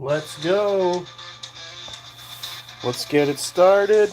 Let's go. Let's get it started.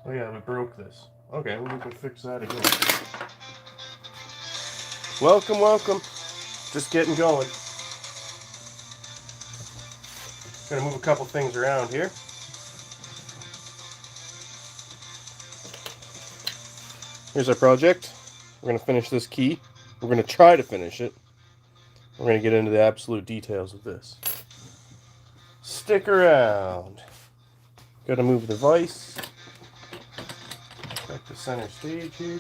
Oh yeah, we broke this. Okay, well, we can fix that again. Welcome, welcome. Just getting going. Gonna move a couple things around here. Here's our project. We're gonna finish this key. We're gonna try to finish it. We're gonna get into the absolute details of this. Stick around. Gotta move the vise. Back to center stage here.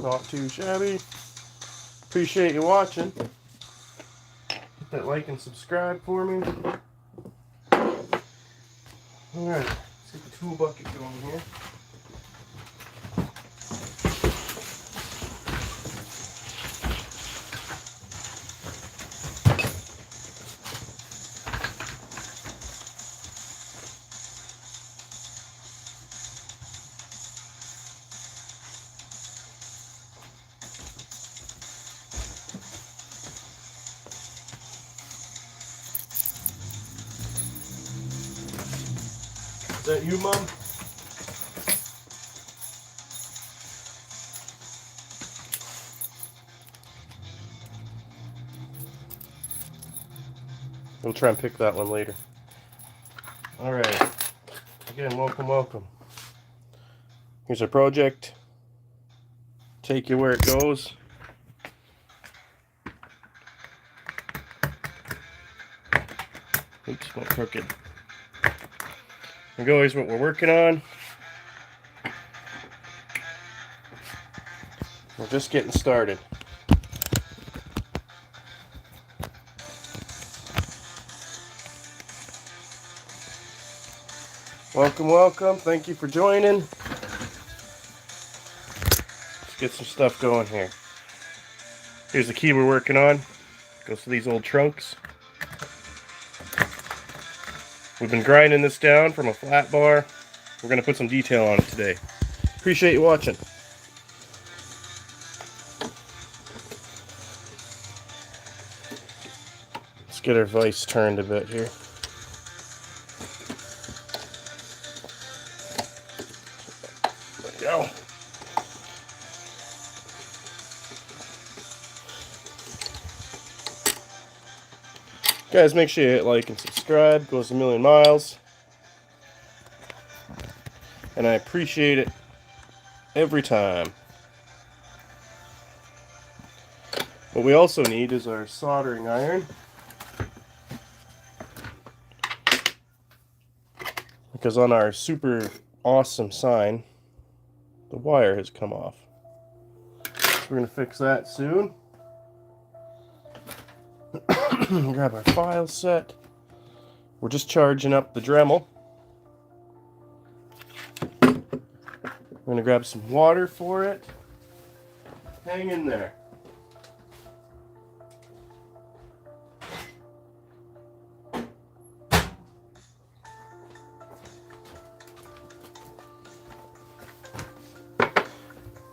Not too shabby. Appreciate you watching. Hit that like and subscribe for me. Alright, let's get the tool bucket going here. Is that you, Mom? We'll try and pick that one later. Alright. Again, welcome, welcome. Here's our project. Take you where it goes. Oops, not crooked. Here we go, here's what we're working on. We're just getting started. Welcome, welcome. Thank you for joining. Let's get some stuff going here. Here's the key we're working on. Goes to these old trunks. We've been grinding this down from a flat bar. We're going to put some detail on it today. Appreciate you watching. Let's get our vise turned a bit here. There we go. Guys, make sure you hit like and subscribe. It goes a million miles. And I appreciate it every time. What we also need is our soldering iron. Because on our super awesome sign, the wire has come off. So we're going to fix that soon. Grab our file set. We're just charging up the Dremel. We're going to grab some water for it. Hang in there.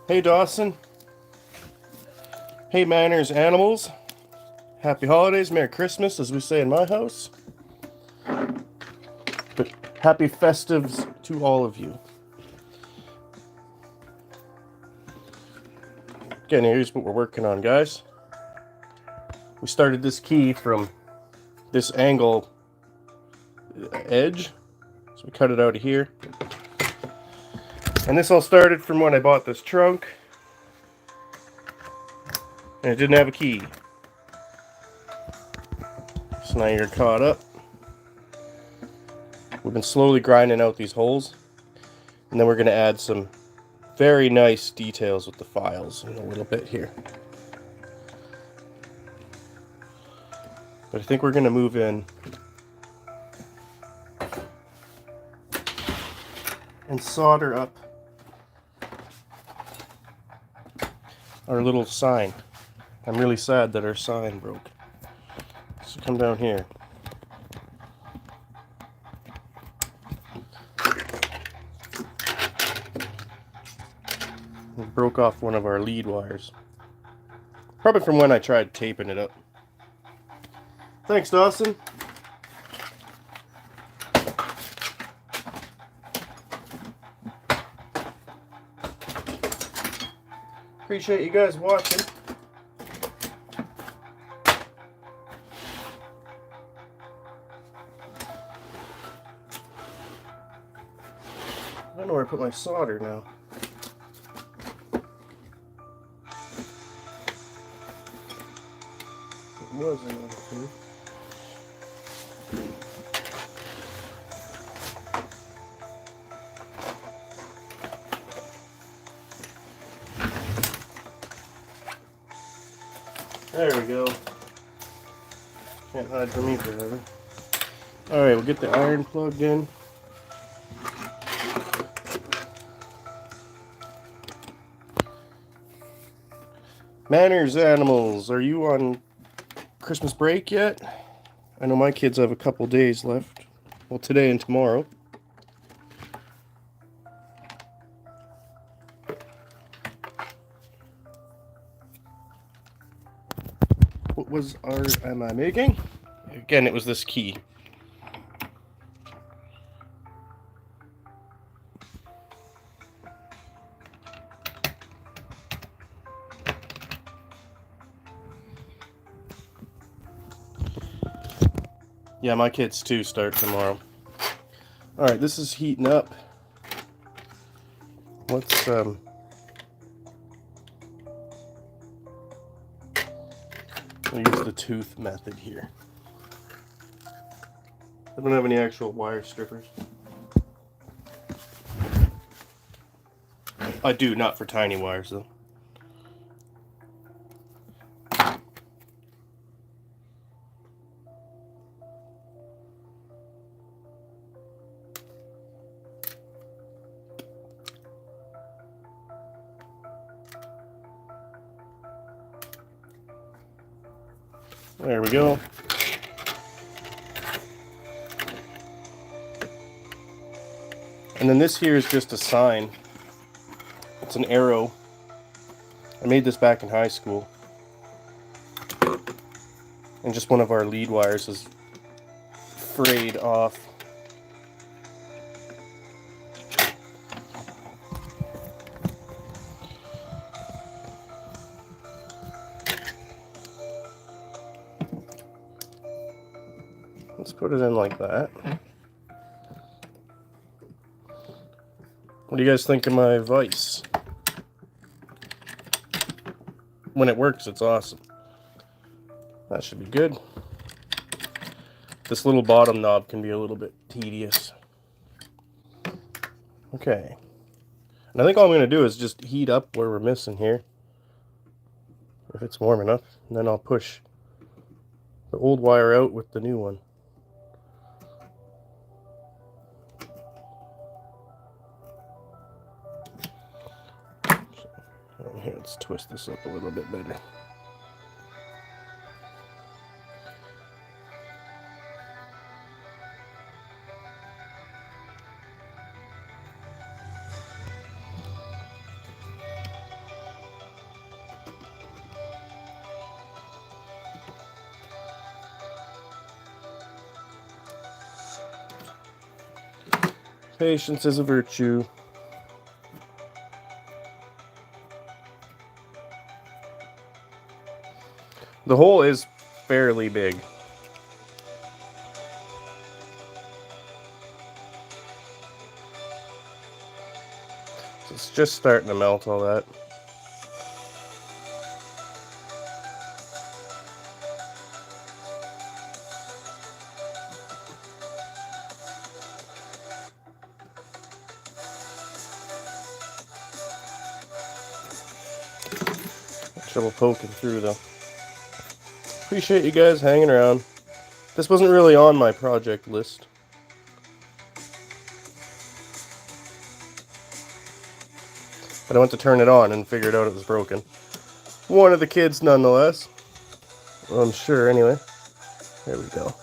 Hey Dawson. Hey manners animals. Happy holidays, Merry Christmas, as we say in my house. But happy festives to all of you. Again, here's what we're working on, guys. We started this key from this angle edge. So we cut it out of here. And this all started from when I bought this trunk. And it didn't have a key. So now you're caught up. We've been slowly grinding out these holes. And then we're going to add some very nice details with the files in a little bit here. But I think we're going to move in and solder up our little sign. I'm really sad that our sign broke. So come down here. We broke off one of our lead wires. Probably from when I tried taping it up. Thanks, Dawson. Appreciate you guys watching. I don't know where I put my solder now. It was another two. There we go. Can't hide from me forever. Alright, we'll get the iron plugged in. Manners animals, are you on Christmas break yet? I know my kids have a couple days left. Well, today and tomorrow. What was am I making? Again, it was this key. Yeah, my kids too start tomorrow. Alright, this is heating up. Let's we'll use the tooth method here. I don't have any actual wire strippers. I do, not for tiny wires though. There we go. And then this here is just a sign. It's an arrow. I made this back in high school. And just one of our lead wires is frayed off. Let's put it in like that. What do you guys think of my vise? When it works, it's awesome. That should be good. This little bottom knob can be a little bit tedious. Okay. And I think all I'm going to do is just heat up where we're missing here. If it's warm enough. And then I'll push the old wire out with the new one. Here, let's twist this up a little bit better. Patience is a virtue. The hole is fairly big. So it's just starting to melt all that. Trouble poking through though. Appreciate you guys hanging around. This wasn't really on my project list. But I went to turn it on and figured out it was broken. One of the kids nonetheless. Well, I'm sure anyway. There we go.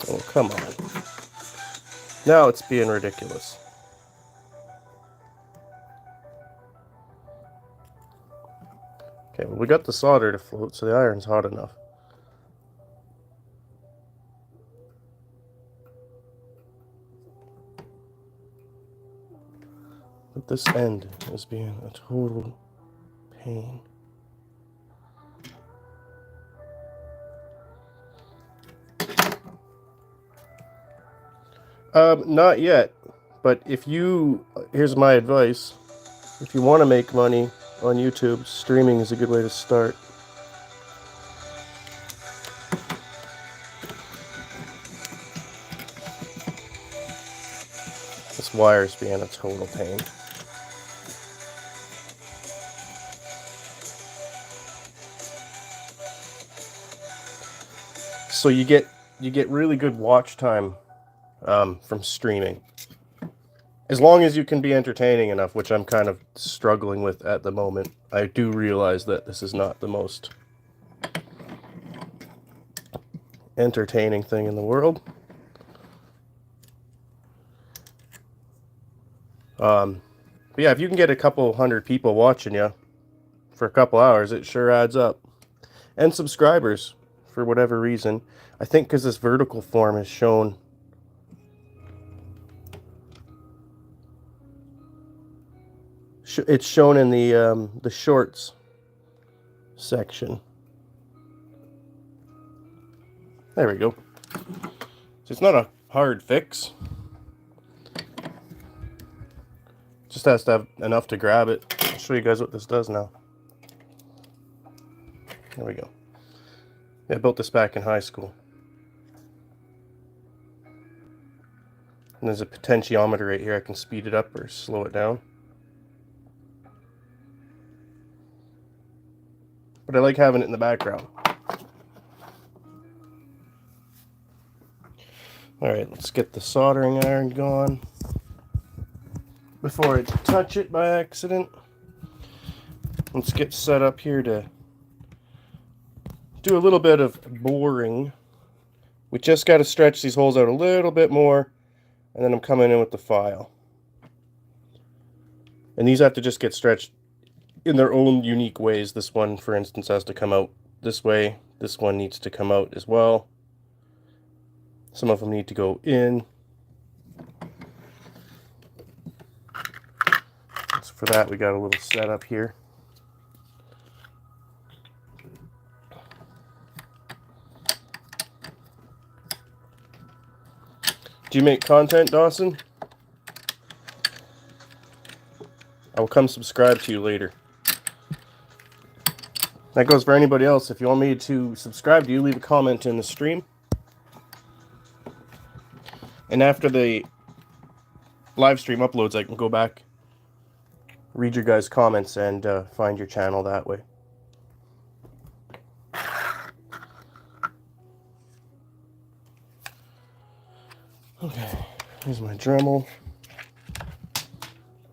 Oh, come on. Now it's being ridiculous. Okay, well, we got the solder to float, so the iron's hot enough. But this end is being a total pain. Not yet, but here's my advice. If you want to make money on YouTube, streaming is a good way to start. This wire's being a total pain. So you get really good watch time from streaming. As long as you can be entertaining enough, which I'm kind of struggling with at the moment. I do realize that this is not the most entertaining thing in the world. But yeah, if you can get a couple hundred people watching you for a couple hours, it sure adds up. And subscribers, for whatever reason. I think because this vertical form is shown. It's shown in the shorts section. There we go. So it's not a hard fix. Just has to have enough to grab it. I'll show you guys what this does now. There we go. Yeah, I built this back in high school. And there's a potentiometer right here. I can speed it up or slow it down. But I like having it in the background. Alright, let's get the soldering iron going before I touch it by accident. Let's get set up here to do a little bit of boring. We just got to stretch these holes out a little bit more, and then I'm coming in with the file. And these have to just get stretched in their own unique ways. This one, for instance, has to come out this way. This one needs to come out as well. Some of them need to go in. So for that, we got a little setup here. Do you make content, Dawson? I will come subscribe to you later. That goes for anybody else. If you want me to subscribe to you, leave a comment in the stream. And after the live stream uploads, I can go back, read your guys' comments, and find your channel that way. Okay, here's my Dremel.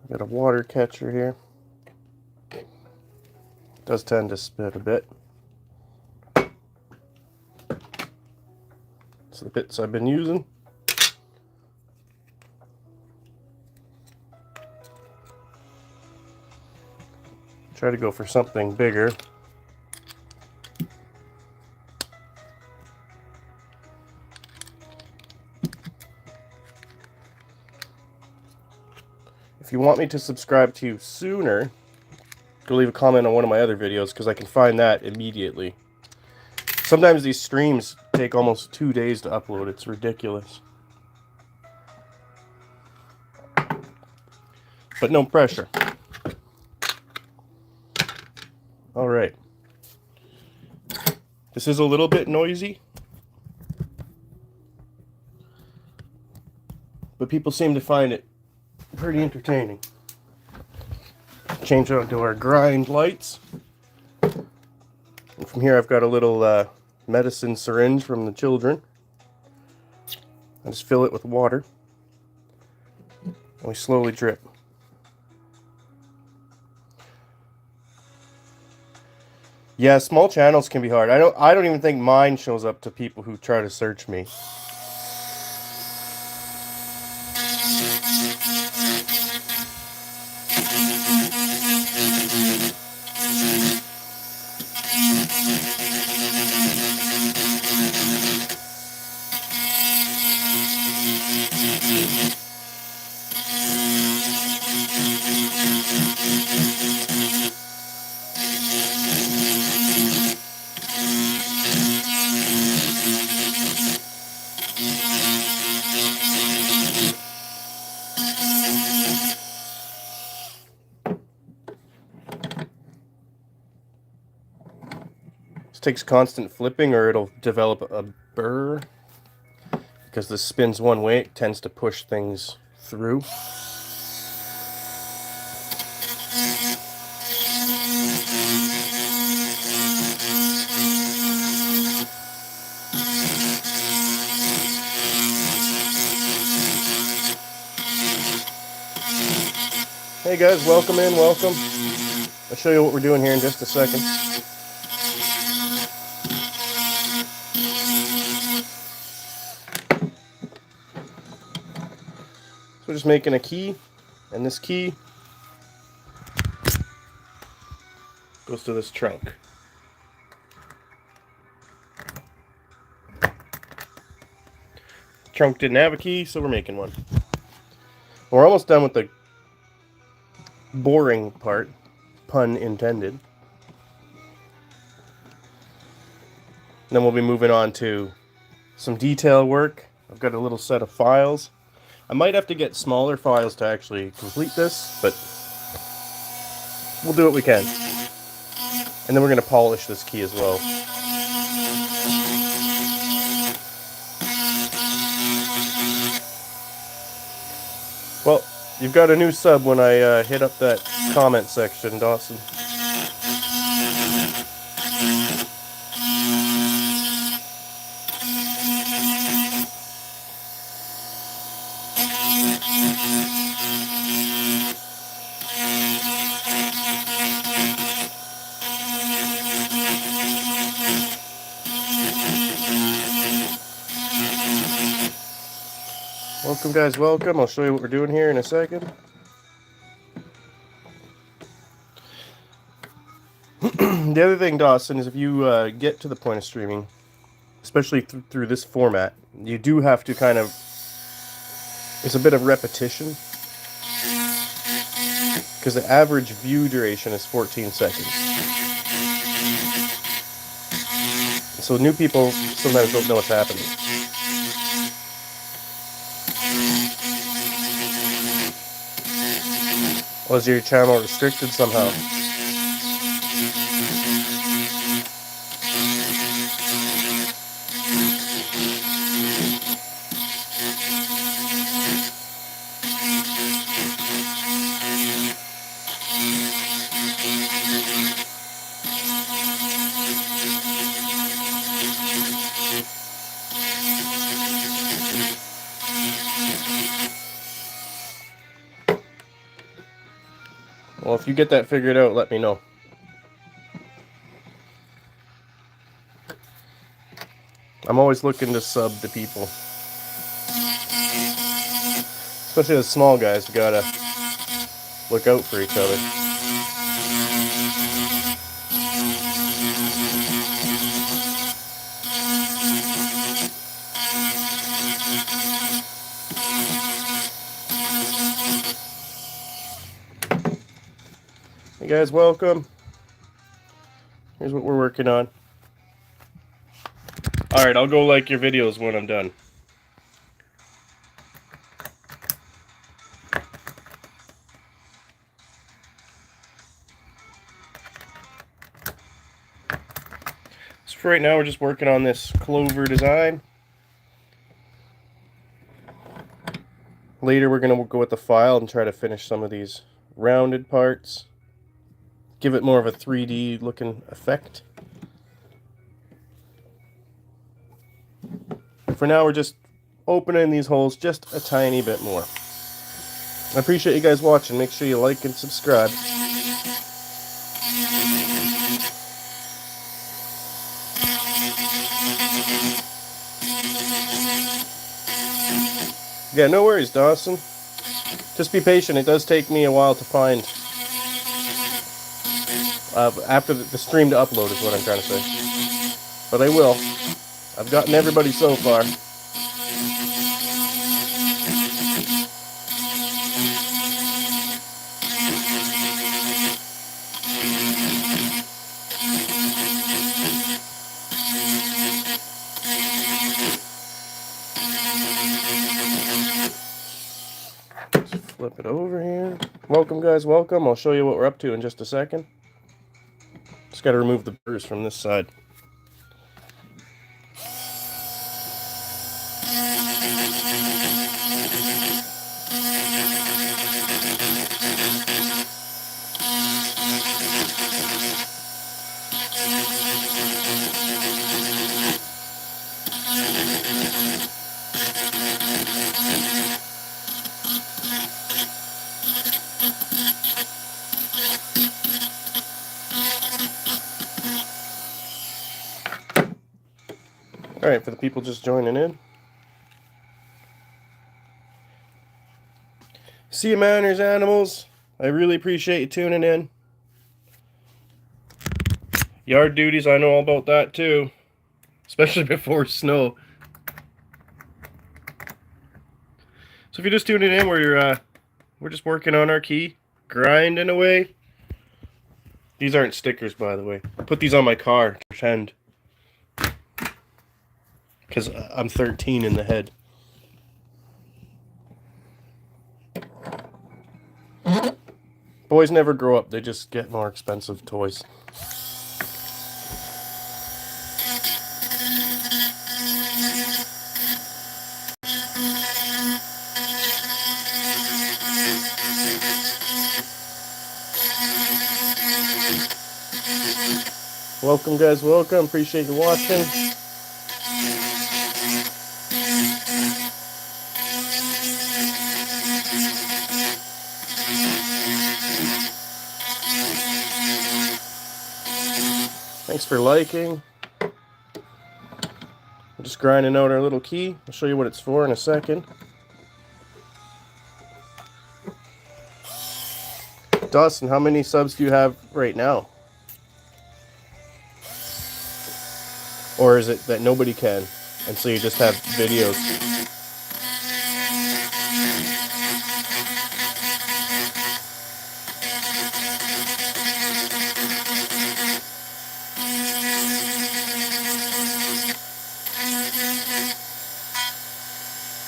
Got a water catcher here. It does tend to spit a bit. So the bits I've been using. Try to go for something bigger. If you want me to subscribe to you sooner, go leave a comment on one of my other videos, because I can find that immediately. Sometimes these streams take almost 2 days to upload. It's ridiculous. But no pressure. Alright. This is a little bit noisy, but people seem to find it pretty entertaining. change it onto our grind lights. And from here I've got a little medicine syringe from the children. I just fill it with water. And we slowly drip. Yeah, small channels can be hard. I don't even think mine shows up to people who try to search me. This takes constant flipping or it'll develop a burr. Because this spins one way, it tends to push things through. Hey guys, welcome in, welcome. I'll show you what we're doing here in just a second. So we're just making a key, and this key goes to this trunk. Trunk didn't have a key, so we're making one. We're almost done with the boring part, pun intended. Then we'll be moving on to some detail work. I've got a little set of files. I might have to get smaller files to actually complete this, but we'll do what we can. And then we're going to polish this key as well. Well, you've got a new sub when I hit up that comment section, Dawson. Welcome guys, welcome. I'll show you what we're doing here in a second. The other thing, Dawson, is if you get to the point of streaming, especially through this format, you do have to kind of, it's a bit of repetition. Because the average view duration is 14 seconds. So new people sometimes don't know what's happening. Was your channel restricted somehow? Well, if you get that figured out, let me know. I'm always looking to sub to people. Especially the small guys, we gotta look out for each other. Hey guys, welcome. Here's what we're working on. Alright, I'll go like your videos when I'm done. So for right now, we're just working on this clover design. Later, we're going to go with the file and try to finish some of these rounded parts. give it more of a 3D looking effect. For now, we're just opening these holes just a tiny bit more. I appreciate you guys watching. Make sure you like and subscribe. Yeah, no worries, Dawson. Just be patient. It does take me a while to find. After the stream to upload is what I'm trying to say. But I will. I've gotten everybody so far. Flip it over here. Welcome, guys, welcome. I'll show you what we're up to in just a second. Just got to remove the burrs from this side. Alright, for the people just joining in. See you, Mariners Animals. I really appreciate you tuning in. Yard duties, I know all about that too. Especially before snow. So if you're just tuning in, we're just working on our key. Grinding away. These aren't stickers, by the way. I put these on my car to pretend. Because I'm 13 in the head. Boys never grow up, they just get more expensive toys. Welcome, guys, welcome. Appreciate you watching. Thanks for liking. We're just grinding out our little key. I'll show you what it's for in a second. Dawson, how many subs do you have right now? Or is it that nobody can, and so you just have videos?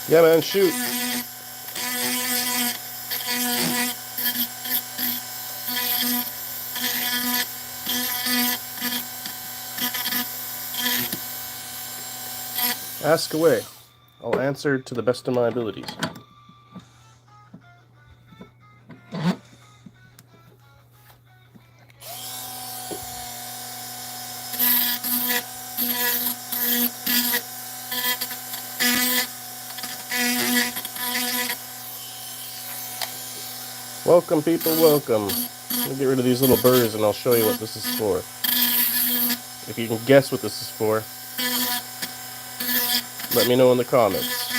Yeah, man, shoot. Ask away. I'll answer to the best of my abilities. Welcome, people, welcome. Let me get rid of these little burrs and I'll show you what this is for. If you can guess what this is for, let me know in the comments.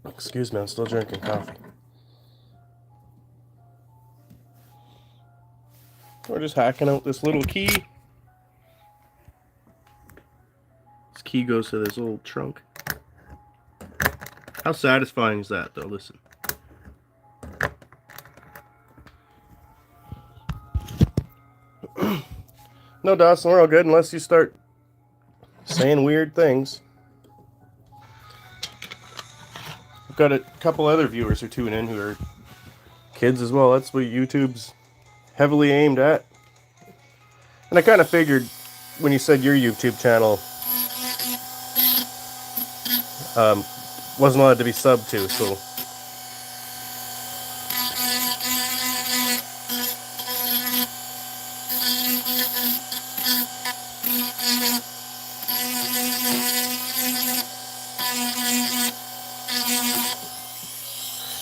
Excuse me, I'm still drinking coffee. We're just hacking out this little key. This key goes to this old trunk. How satisfying is that, though? Listen. No, Dawson, we're all good unless you start saying weird things. We've got a couple other viewers who tune in who are kids as well. That's what YouTube's heavily aimed at. And I kind of figured when you said your YouTube channel Wasn't allowed to be subbed to, so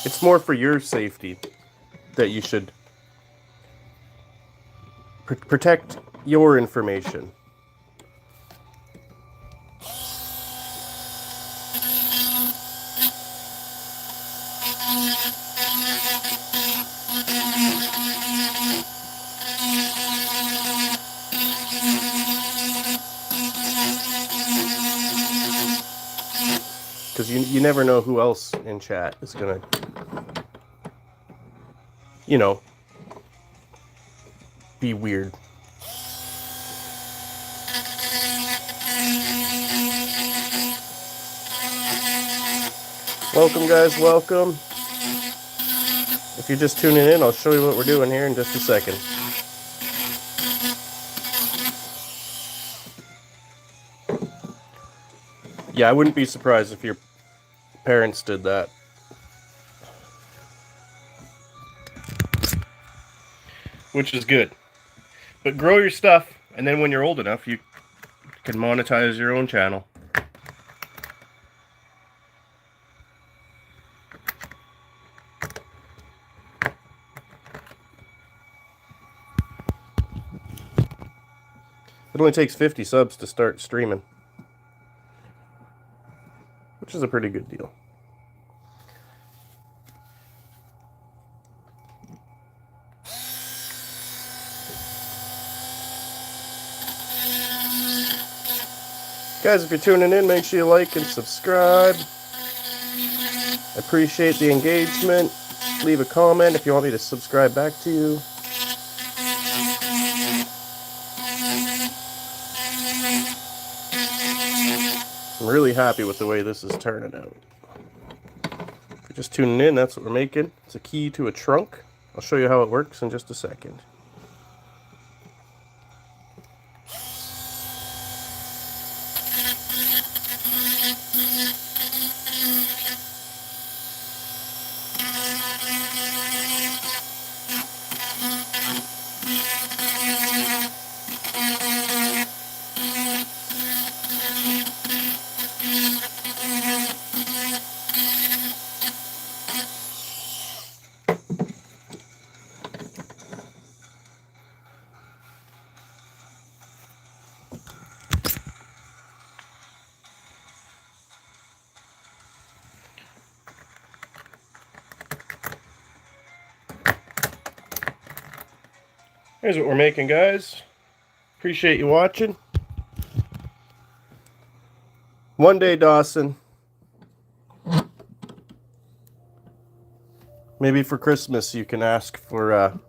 it's more for your safety that you should protect your information. Because you never know who else in chat is gonna, you know, be weird. Welcome, guys, welcome. If you're just tuning in, I'll show you what we're doing here in just a second. Yeah, I wouldn't be surprised if your parents did that. Which is good. But grow your stuff, and then when you're old enough, you can monetize your own channel. It only takes 50 subs to start streaming, which is a pretty good deal. Guys, if you're tuning in, make sure you like and subscribe. I appreciate the engagement. Leave a comment if you want me to subscribe back to you. I'm really happy with the way this is turning out. If you're just tuning in, that's what we're making. It's a key to a trunk. I'll show you how it works in just a second. Here's what we're making, guys. Appreciate you watching. One day, Dawson. Maybe for Christmas you can ask for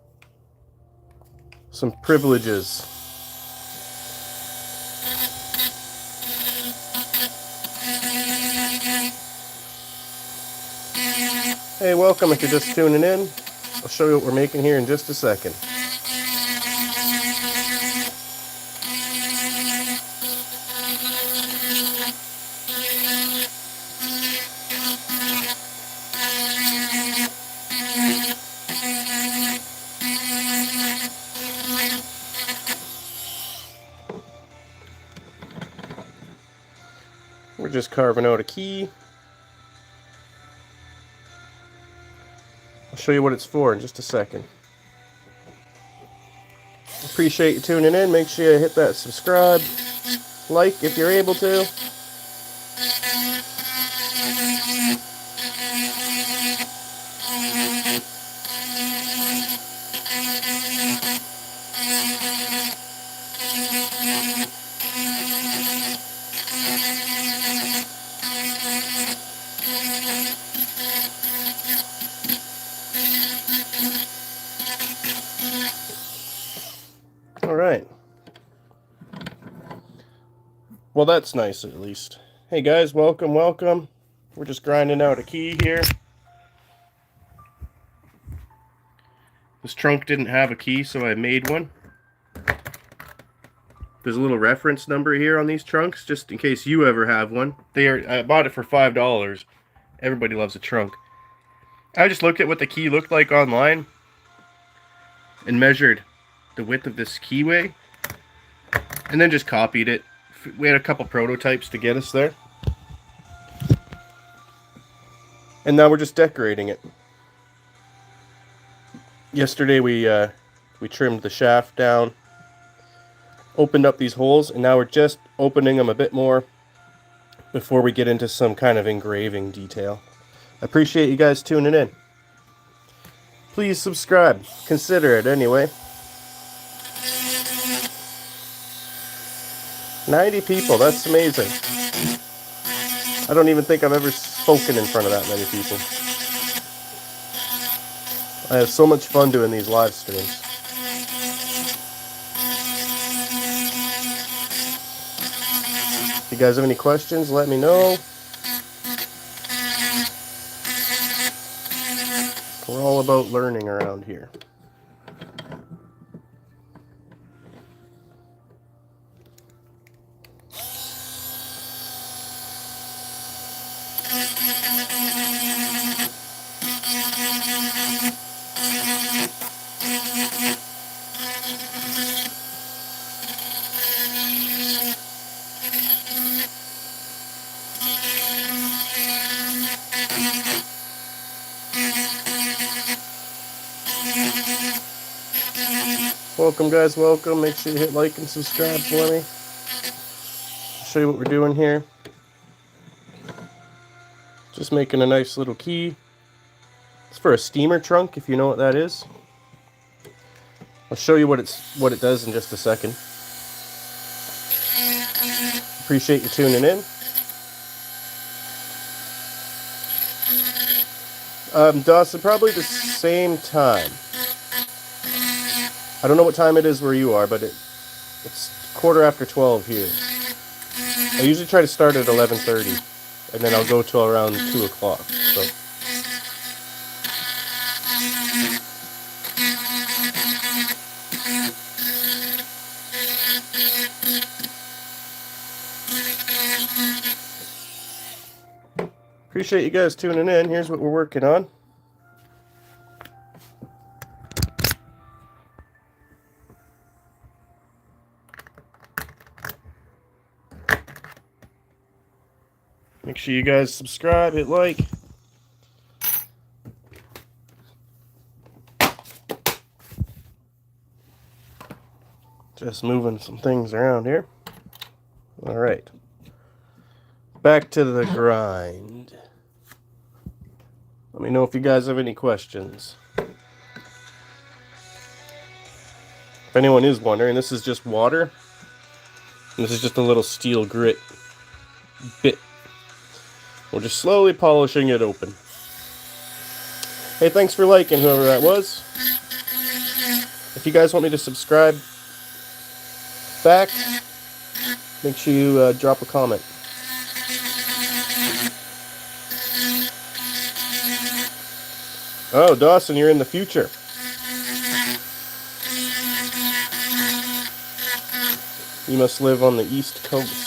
some privileges. Hey, welcome if you're just tuning in. I'll show you what we're making here in just a second. We're just carving out a key. I'll show you what it's for in just a second. Appreciate you tuning in. Make sure you hit that subscribe, like if you're able to. Alright. Well, that's nice at least. Hey guys, welcome, welcome. We're just grinding out a key here. This trunk didn't have a key, so I made one. There's a little reference number here on these trunks, just in case you ever have one. I bought it for $5. Everybody loves a trunk. I just looked at what the key looked like online and measured the width of this keyway, and then just copied it. We had a couple prototypes to get us there. And now we're just decorating it. Yesterday we trimmed the shaft down, opened up these holes, and now we're just opening them a bit more before we get into some kind of engraving detail. I appreciate you guys tuning in. Please subscribe. Consider it anyway. 90 people, that's amazing. I don't even think I've ever spoken in front of that many people. I have so much fun doing these live streams. If you guys have any questions, let me know. We're all about learning around here. Welcome guys, welcome. Make sure you hit like and subscribe for me. I'll show you what we're doing here. Just making a nice little key. It's for a steamer trunk, if you know what that is. I'll show you what it does in just a second. Appreciate you tuning in. Dawson, probably the same time. I don't know what time it is where you are, but it's 12:15 here. I usually try to start at 11:30, and then I'll go till around 2 o'clock. So. Appreciate you guys tuning in. Here's what we're working on. Make sure you guys subscribe, hit like. Just moving some things around here. All right. Back to the grind. Let me know if you guys have any questions. If anyone is wondering, this is just water. And this is just a little steel grit bit. We're just slowly polishing it open. Hey, thanks for liking, whoever that was. If you guys want me to subscribe back, make sure you drop a comment. Oh, Dawson, you're in the future. You must live on the East Coast.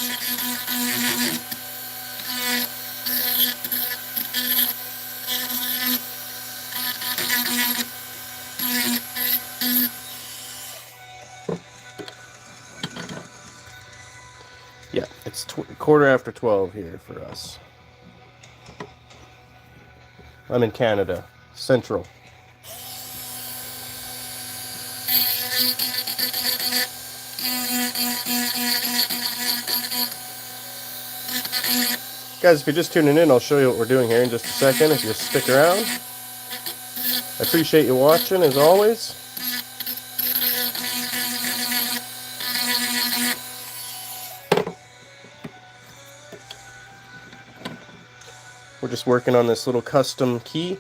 Yeah, it's 12:15 here for us. I'm in Canada, Central. Guys, if you're just tuning in, I'll show you what we're doing here in just a second, if you stick around. I appreciate you watching, as always. We're just working on this little custom key.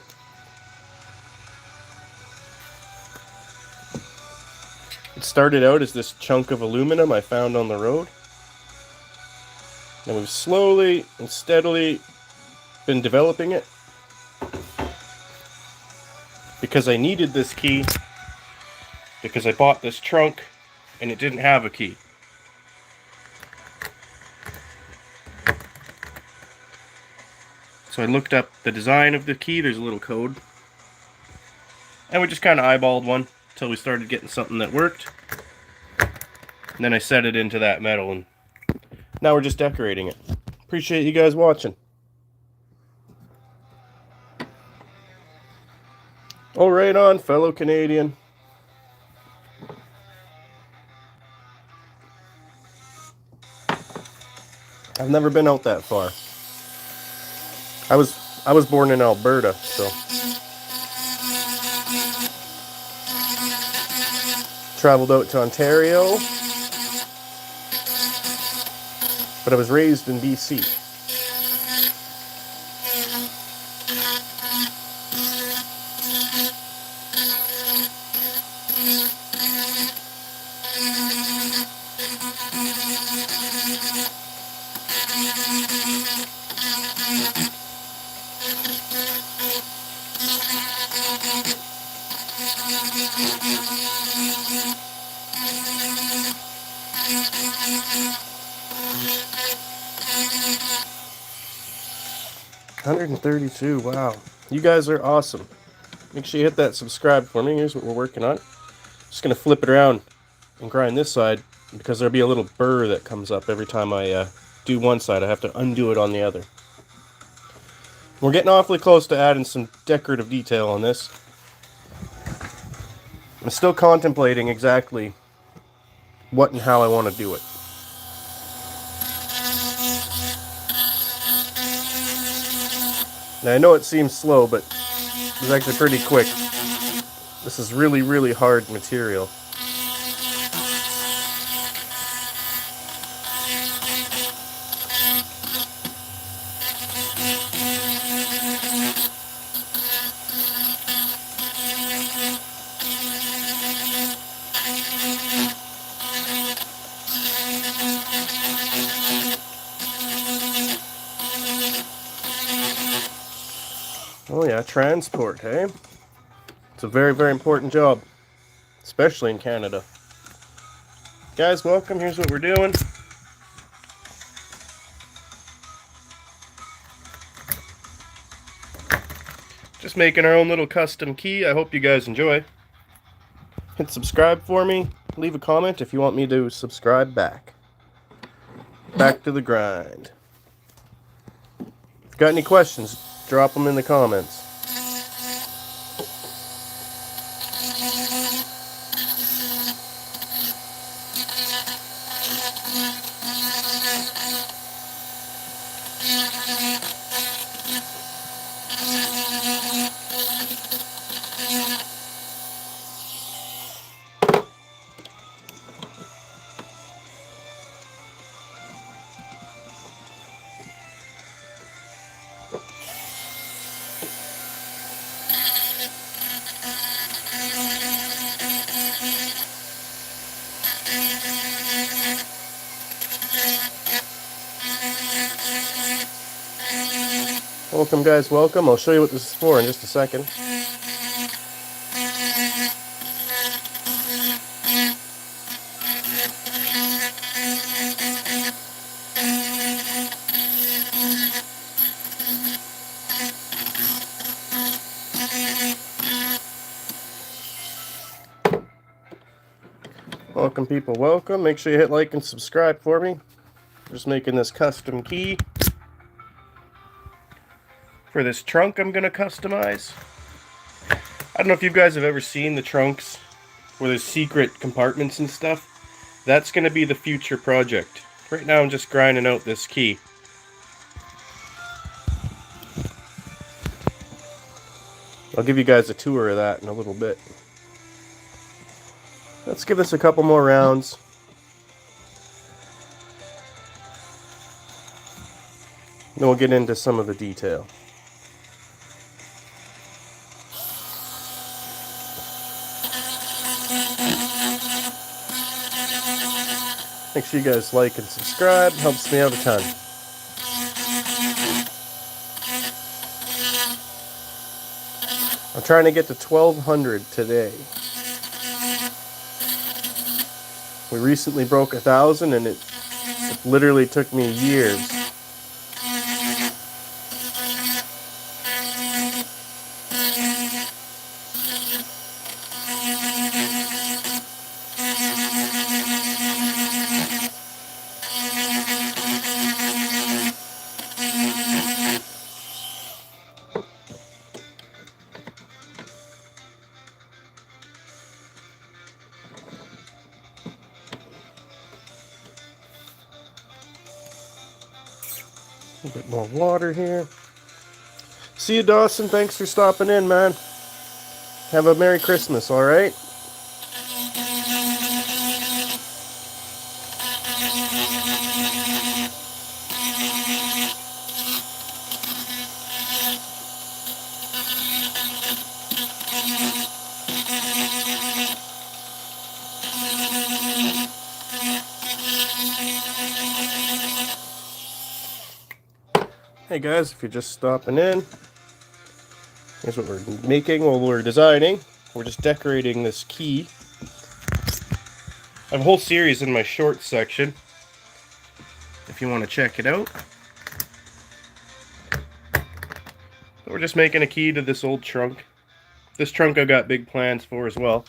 It started out as this chunk of aluminum I found on the road. And we've slowly and steadily been developing it. Because I needed this key. Because I bought this trunk and it didn't have a key. So I looked up the design of the key. There's a little code. And we just kind of eyeballed one until we started getting something that worked. And then I set it into that metal, and now we're just decorating it. Appreciate you guys watching. Oh, right on, fellow Canadian. I've never been out that far. I was born in Alberta, so traveled out to Ontario, but I was raised in BC. $132, wow. You guys are awesome. Make sure you hit that subscribe for me. Here's what we're working on. Just going to flip it around and grind this side, because there'll be a little burr that comes up every time I do one side. I have to undo it on the other. We're getting awfully close to adding some decorative detail on this. I'm still contemplating exactly what and how I want to do it. Now I know it seems slow, but it's actually pretty quick. This is really, really hard material. Oh yeah, transport, hey? It's a very, very important job, especially in Canada. Guys, welcome. Here's what we're doing. Just making our own little custom key. I hope you guys enjoy. Hit subscribe for me. Leave a comment if you want me to subscribe back. Back to the grind. If you got any questions, drop them in the comments. Welcome guys, welcome. I'll show you what this is for in just a second. Welcome people, welcome. Make sure you hit like and subscribe for me. Just making this custom key for this trunk I'm going to customize. I don't know if you guys have ever seen the trunks where there's secret compartments and stuff. That's going to be the future project. Right now I'm just grinding out this key. I'll give you guys a tour of that in a little bit. Let's give this a couple more rounds. Then we'll get into some of the detail. Make sure you guys like and subscribe. Helps me out a ton. I'm trying to get to 1,200 today. We recently broke 1,000 and it literally took me years. A bit more water here. See you, Dawson. Thanks for stopping in, man. Have a Merry Christmas, alright? Hey guys, if you're just stopping in, here's what we're making while we're designing. We're just decorating this key. I have a whole series in my shorts section, if you want to check it out. But we're just making a key to this old trunk. This trunk I got big plans for as well.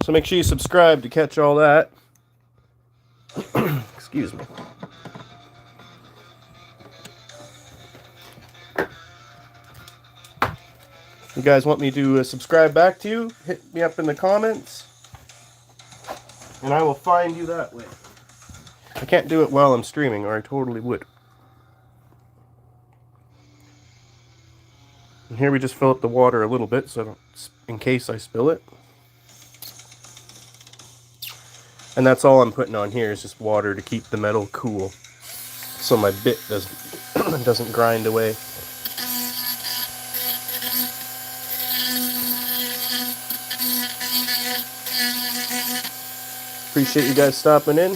So make sure you subscribe to catch all that. Excuse me. If you guys want me to subscribe back to you, hit me up in the comments, and I will find you that way. I can't do it while I'm streaming, or I totally would. And here we just fill up the water a little bit, so in case I spill it. And that's all I'm putting on here is just water to keep the metal cool, so my bit doesn't grind away. Appreciate you guys stopping in.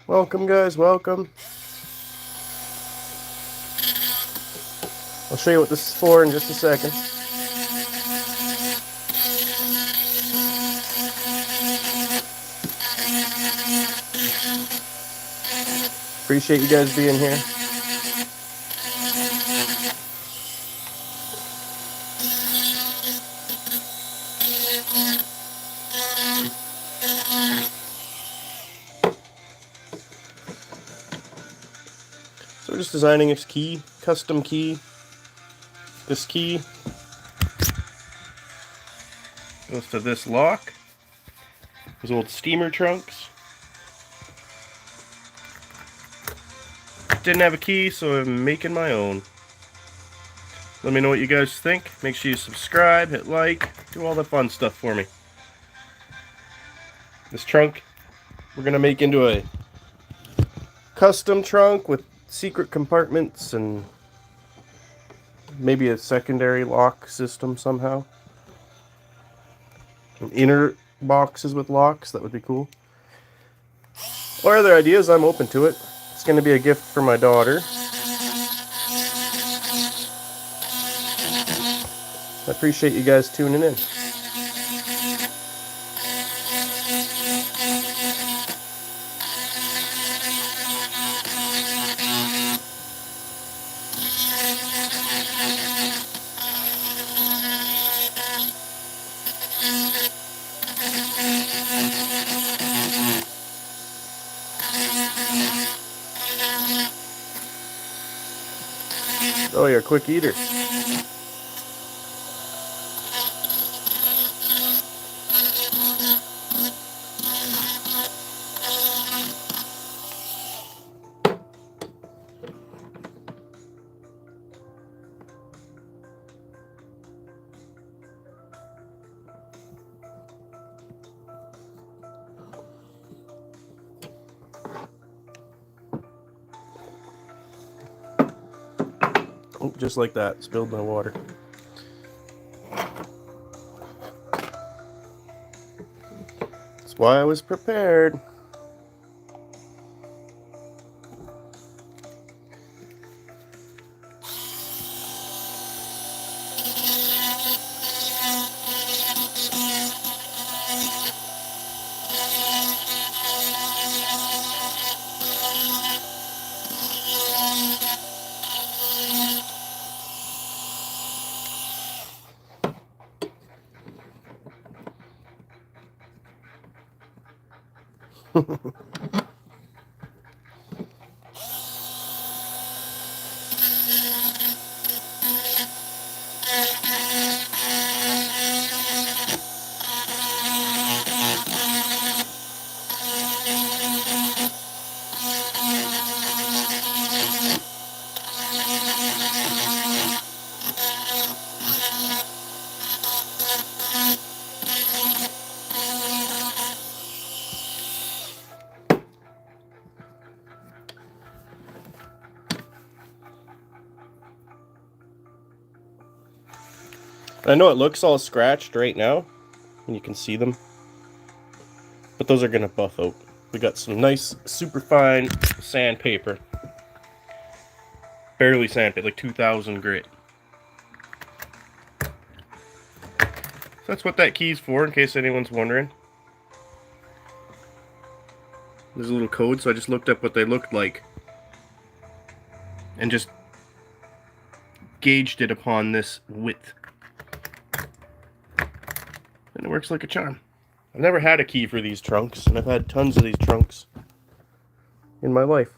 Welcome, guys, welcome. I'll show you what this is for in just a second. Appreciate you guys being here. So we're just designing a key, custom key. This key goes to this lock. Those old steamer trunks. Didn't have a key, so I'm making my own. Let me know what you guys think. Make sure you subscribe, hit like, do all the fun stuff for me. This trunk we're going to make into a custom trunk with secret compartments and maybe a secondary lock system somehow. And inner boxes with locks, that would be cool. Or other ideas, I'm open to it. It's going to be a gift for my daughter. I appreciate you guys tuning in. Oh, you're a quick eater. Oh, just like that, spilled my water. That's why I was prepared. I know it looks all scratched right now, and you can see them, but those are going to buff out. We got some nice, super fine sandpaper. Barely sandpaper, like 2000 grit. So that's what that key's for, in case anyone's wondering. There's a little code, so I just looked up what they looked like. And just gauged it upon this width. And it works like a charm. I've never had a key for these trunks, and I've had tons of these trunks in my life.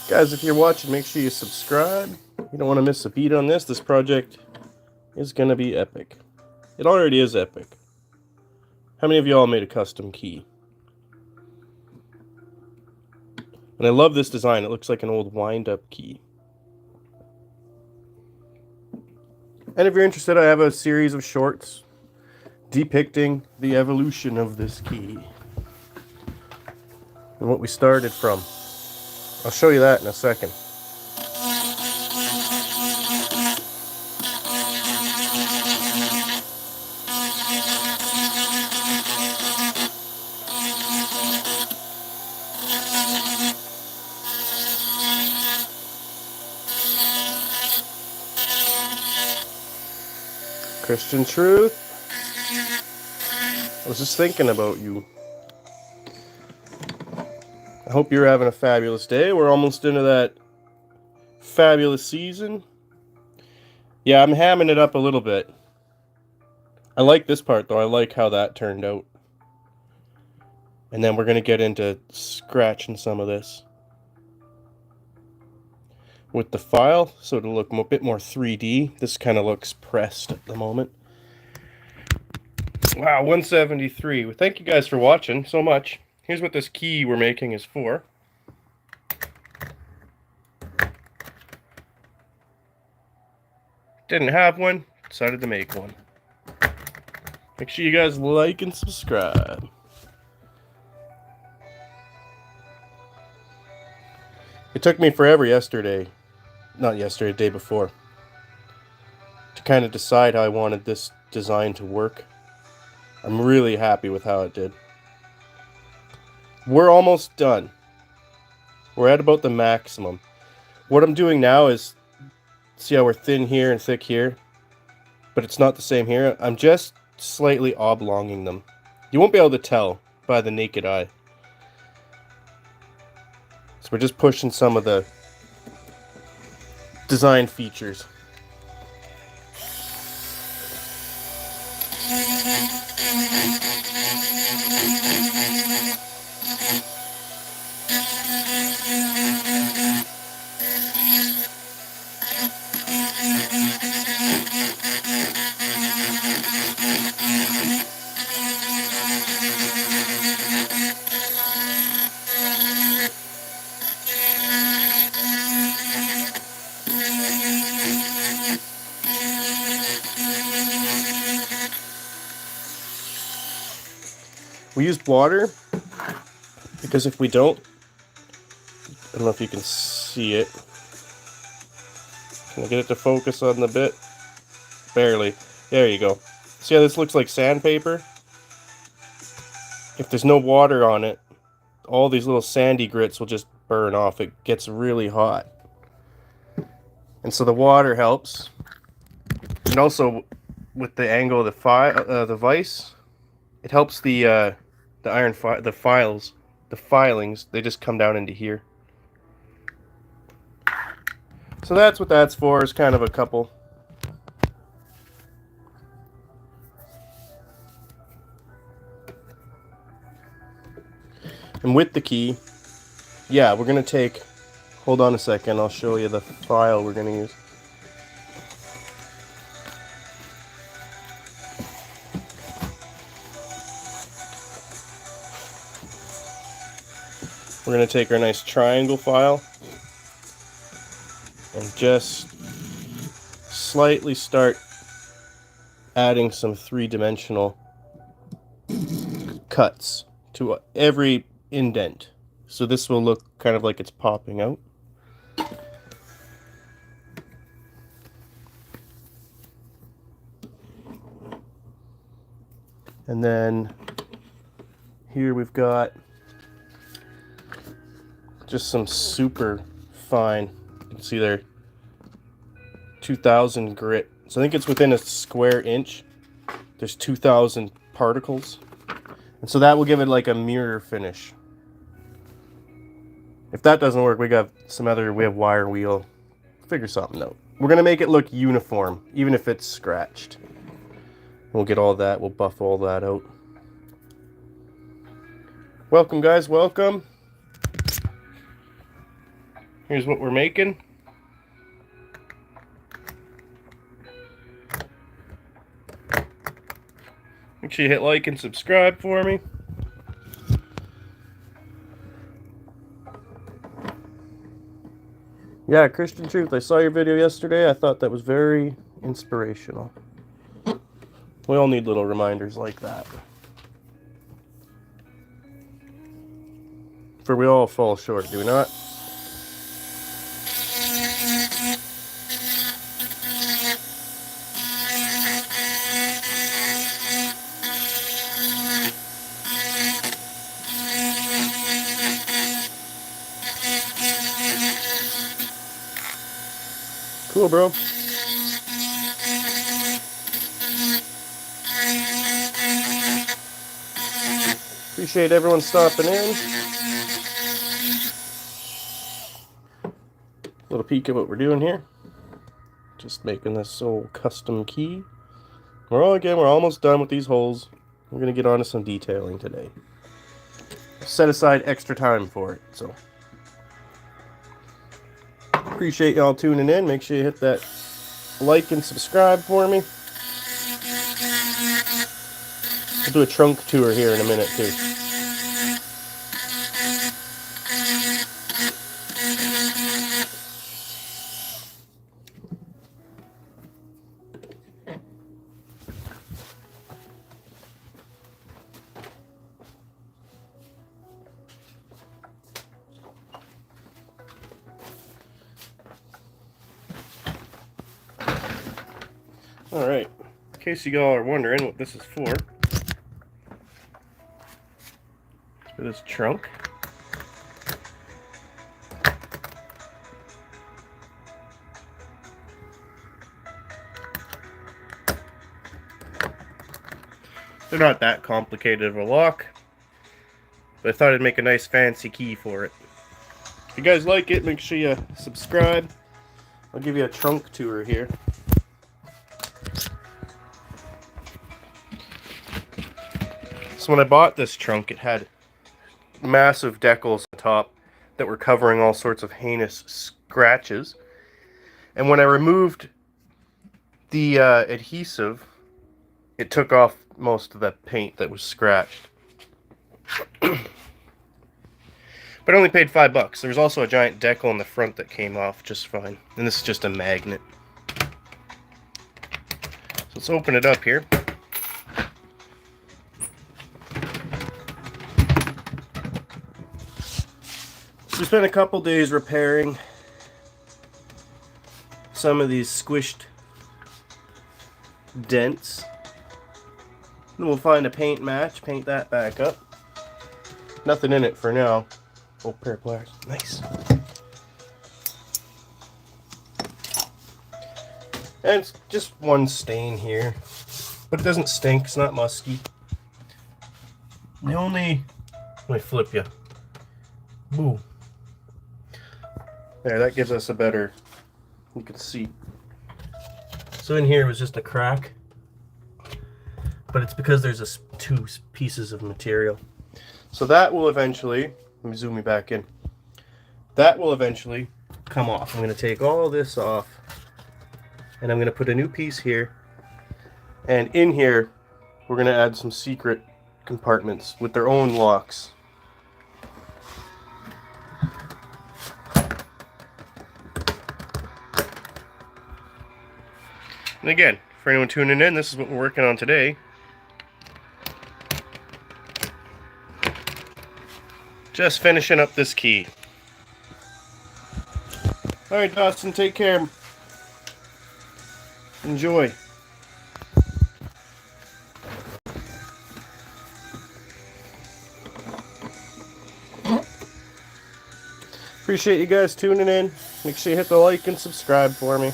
Guys, if you're watching, make sure you subscribe. You don't want to miss a beat on this. This project is going to be epic. It already is epic. How many of y'all made a custom key? And I love this design. It looks like an old wind-up key. And if you're interested, I have a series of shorts depicting the evolution of this key and what we started from. I'll show you that in a second. Christian Truth. I was just thinking about you. I hope you're having a fabulous day. We're almost into that fabulous season. Yeah, I'm hamming it up a little bit. I like this part, though. I like how that turned out. And then we're going to get into scratching some of this with the file, so it'll look a bit more 3D. This kind of looks pressed at the moment. Wow, 173. Well, thank you guys for watching so much. Here's what this key we're making is for. Didn't have one, decided to make one. Make sure you guys like and subscribe. It took me forever yesterday, not yesterday, the day before, to kind of decide how I wanted this design to work. I'm really happy with how it did. We're almost done. We're at about the maximum. What I'm doing now is, see how we're thin here and thick here? But it's not the same here. I'm just slightly oblonging them. You won't be able to tell by the naked eye. So we're just pushing some of the design features. We used water because if we don't, I don't know if you can see it. Can I get it to focus on the bit? Barely. There you go. See how this looks like sandpaper? If there's no water on it, all these little sandy grits will just burn off. It gets really hot. And so the water helps. And also, with the angle of the vise, it helps the filings, they just come down into here. So that's what that's for, is kind of a couple. And with the key, yeah, we're going to take, hold on a second, I'll show you the file we're going to use. We're going to take our nice triangle file and just slightly start adding some three-dimensional cuts to every indent. So this will look kind of like it's popping out. And then here we've got just some super fine, you can see there, 2000 grit. So I think it's within a square inch. There's 2000 particles. And so that will give it like a mirror finish. If that doesn't work, we have wire wheel. Figure something out. We're gonna make it look uniform, even if it's scratched. We'll get all that, we'll buff all that out. Welcome guys, welcome. Here's what we're making. Make sure you hit like and subscribe for me. Yeah, Christian Truth, I saw your video yesterday. I thought that was very inspirational. We all need little reminders like that. For we all fall short, do we not? Cool, bro. Appreciate everyone stopping in. Little peek at what we're doing here. Just making this old custom key. We're almost done with these holes. We're gonna get on to some detailing today. Set aside extra time for it, so. Appreciate y'all tuning in. Make sure you hit that like and subscribe for me. We'll do a trunk tour here in a minute too. Alright, in case you all are wondering what this is for, it's for this trunk. They're not that complicated of a lock, but I thought I'd make a nice fancy key for it. If you guys like it, make sure you subscribe. I'll give you a trunk tour here. So when I bought this trunk, it had massive decals on top that were covering all sorts of heinous scratches. And when I removed the adhesive, it took off most of that paint that was scratched. But I only paid $5. There was also a giant decal in the front that came off just fine. And this is just a magnet. So let's open it up here. So we spent a couple days repairing some of these squished dents. Then we'll find a paint match, paint that back up. Nothing in it for now. Oh, pair of pliers. Nice. And it's just one stain here. But it doesn't stink, it's not musky. The only... Let me flip you. Boo. There, that gives us a better... You can see. So in here was just a crack. But it's because there's two pieces of material. So that will eventually... Let me zoom me back in. That will eventually come off. I'm going to take all this off. And I'm going to put a new piece here. And in here, we're going to add some secret compartments with their own locks. And again, for anyone tuning in, this is what we're working on today. Just finishing up this key. Alright, Dawson, take care. Enjoy. Appreciate you guys tuning in. Make sure you hit the like and subscribe for me.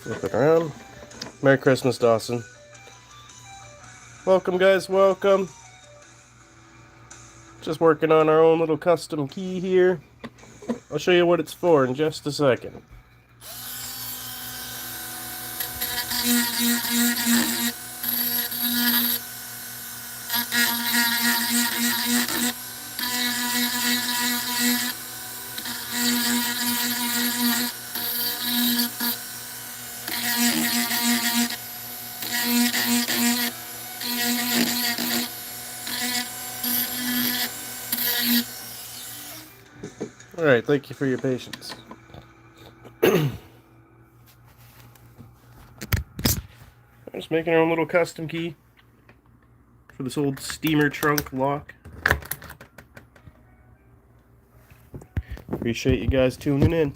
Flip it around. Merry Christmas, Dawson. Welcome, guys, welcome. Just working on our own little custom key here. I'll show you what it's for in just a second. Alright, thank you for your patience. I'm just making our own little custom key for this old steamer trunk lock. Appreciate you guys tuning in.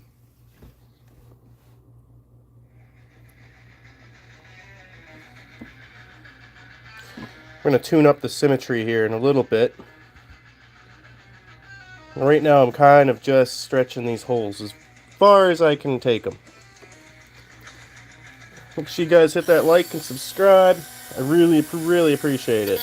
We're going to tune up the symmetry here in a little bit. Right now I'm kind of just stretching these holes as far as I can take them. Make sure you guys hit that like and subscribe. I really appreciate it.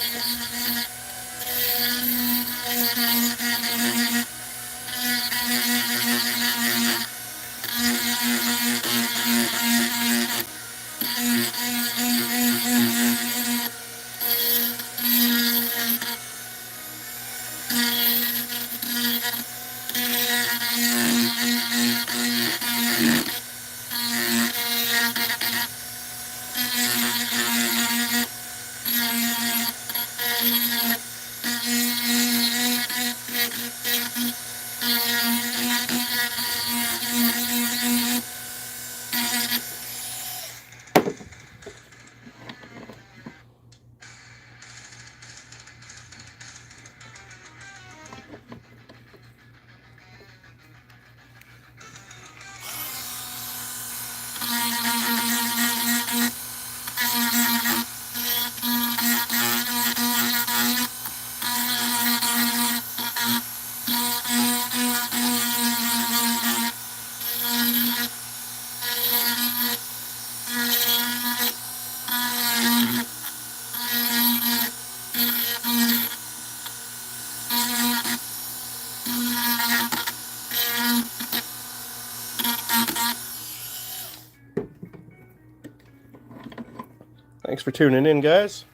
Thanks for tuning in, guys.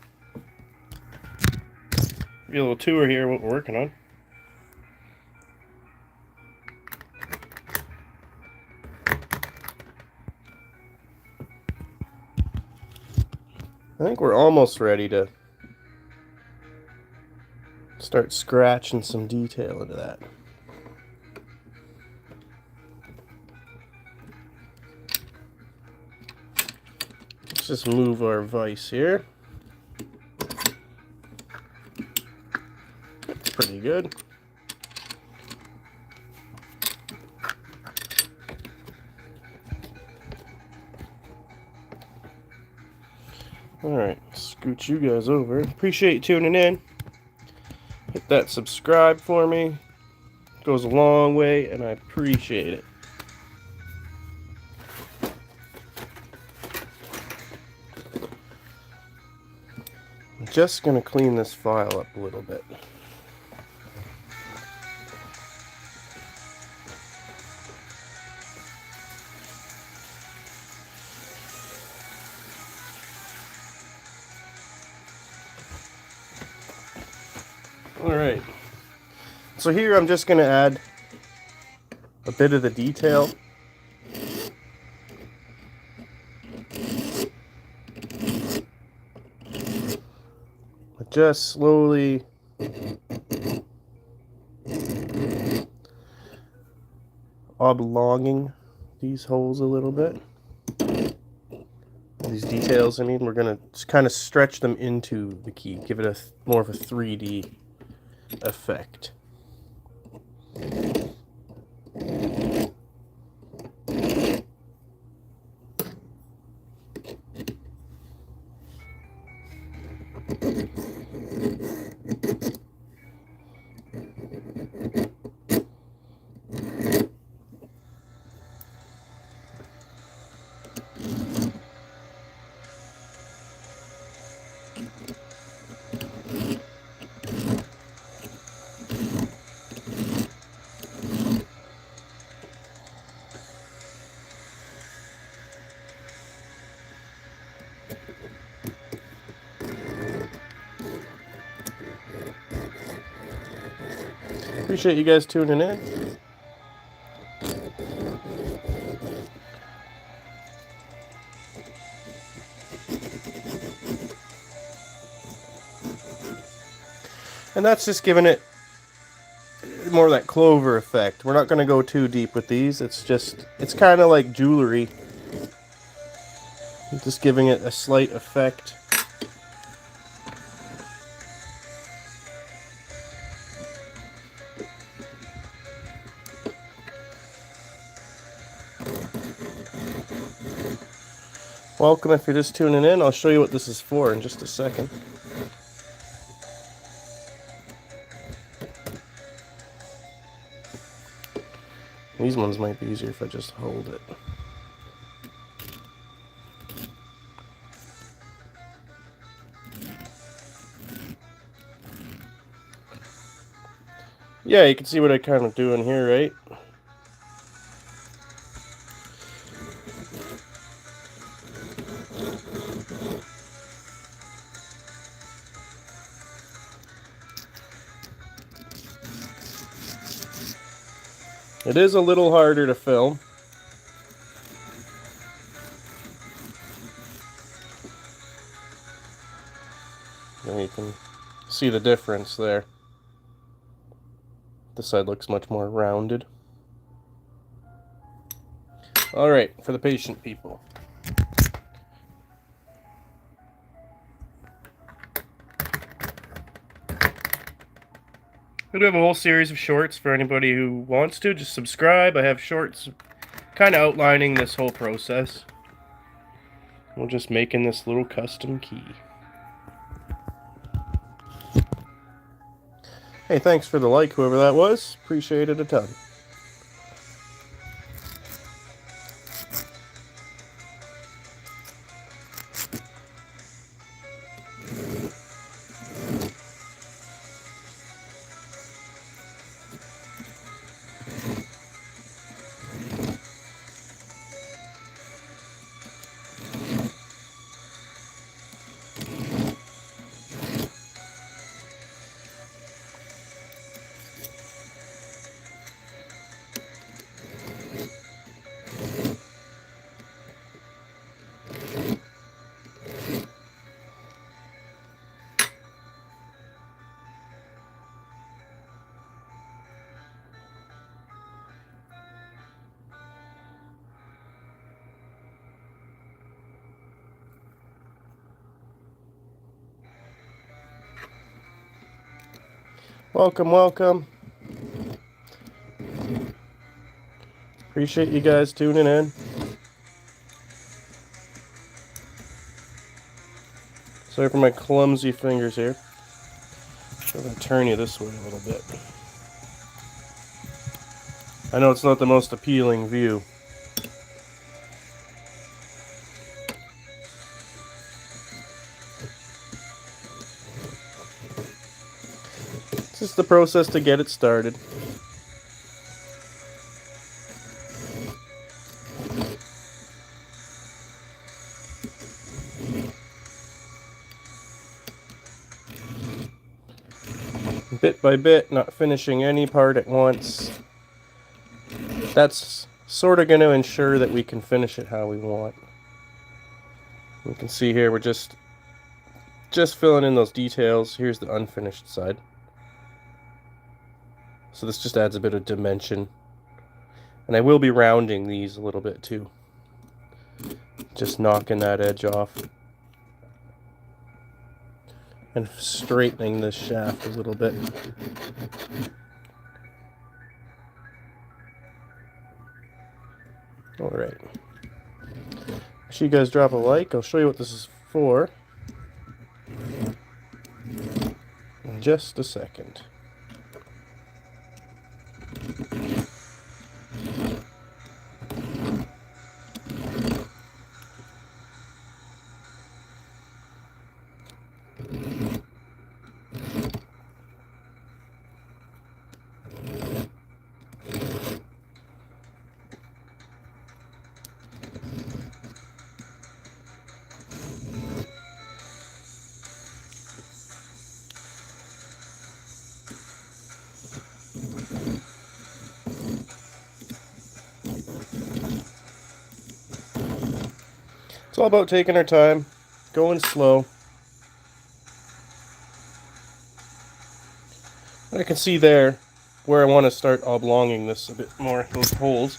Give you a little tour here of what we're working on. I think we're almost ready to start scratching some detail into that. Let's just move our vise here. That's pretty good. Alright, scoot you guys over. Appreciate you tuning in. Hit that subscribe for me. It goes a long way, and I appreciate it. I'm just going to clean this file up a little bit. Alright, so here I'm just going to add a bit of the detail. Just slowly oblonging these holes a little bit. These details, I mean, we're going to just kind of stretch them into the key, give it a more of a 3D effect. Appreciate you guys tuning in. And that's just giving it more of that clover effect. We're not going to go too deep with these. It's kind of like jewelry. Just giving it a slight effect. Welcome if you're just tuning in. I'll show you what this is for in just a second. These ones might be easier if I just hold it. Yeah, you can see what I kind of doing here, right? It is a little harder to film. And you can see the difference there. This side looks much more rounded. Alright, for the patient people. We do have a whole series of shorts for anybody who wants to. Just subscribe. I have shorts kind of outlining this whole process. We're just making this little custom key. Hey, thanks for the like, whoever that was. Appreciate it a ton. Welcome, welcome. Appreciate you guys tuning in. Sorry for my clumsy fingers here. I'm going to turn you this way a little bit. I know it's not the most appealing view. It's just the process to get it started. Bit by bit, not finishing any part at once. That's sort of going to ensure that we can finish it how we want. You can see here we're just filling in those details. Here's the unfinished side. So this just adds a bit of dimension. And I will be rounding these a little bit too. Just knocking that edge off. And straightening this shaft a little bit. Alright. Make sure you guys drop a like. I'll show you what this is for in just a second. It's all about taking our time, going slow. I can see there where I want to start oblonging this a bit more, those holes.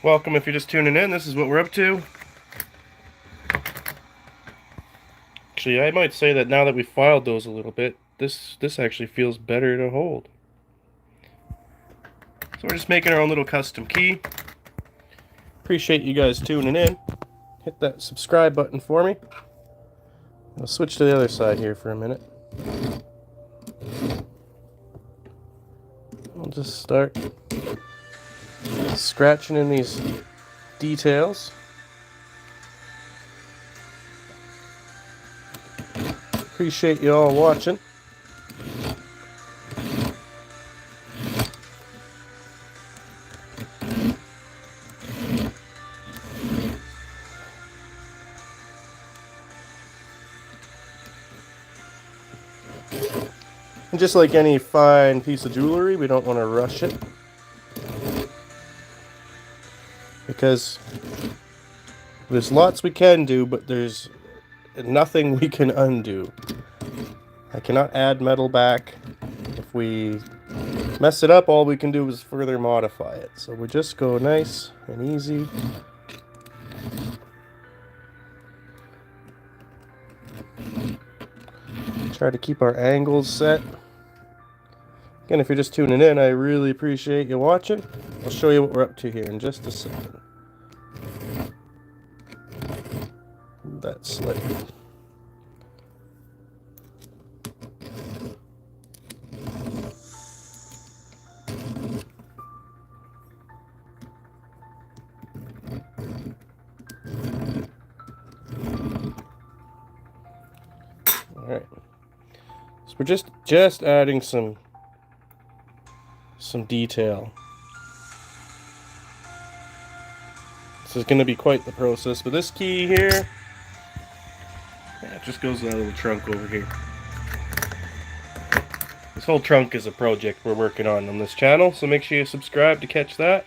Welcome if you're just tuning in, this is what we're up to. Actually, I might say that now that we filed those a little bit, this actually feels better to hold. So we're just making our own little custom key. Appreciate you guys tuning in. Hit that subscribe button for me. I'll switch to the other side here for a minute. I'll just start scratching in these details. Appreciate you all watching. And just like any fine piece of jewelry, we don't want to rush it. Because there's lots we can do, but there's nothing we can undo. I cannot add metal back. If we mess it up, all we can do is further modify it. So we just go nice and easy. Try to keep our angles set. Again, if you're just tuning in, I really appreciate you watching. I'll show you what we're up to here in just a second. That's slightly. Alright. So we're just adding some detail. This is going to be quite the process, but this key here, yeah, it just goes in that little trunk over here. This whole trunk is a project we're working on this channel, so make sure you subscribe to catch that.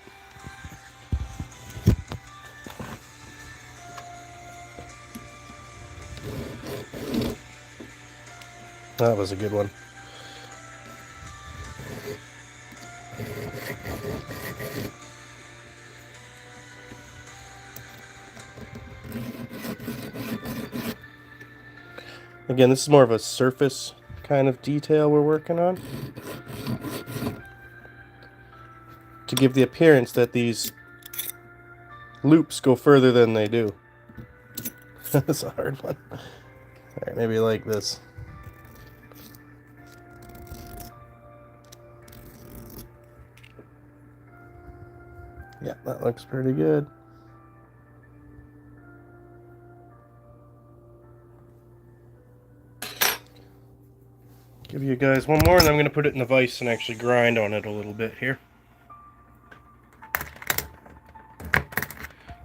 That was a good one. Again, this is more of a surface kind of detail we're working on, to give the appearance that these loops go further than they do. That's a hard one. Alright, maybe like this. Yeah, that looks pretty good. Give you guys one more, and I'm going to put it in the vise and actually grind on it a little bit here.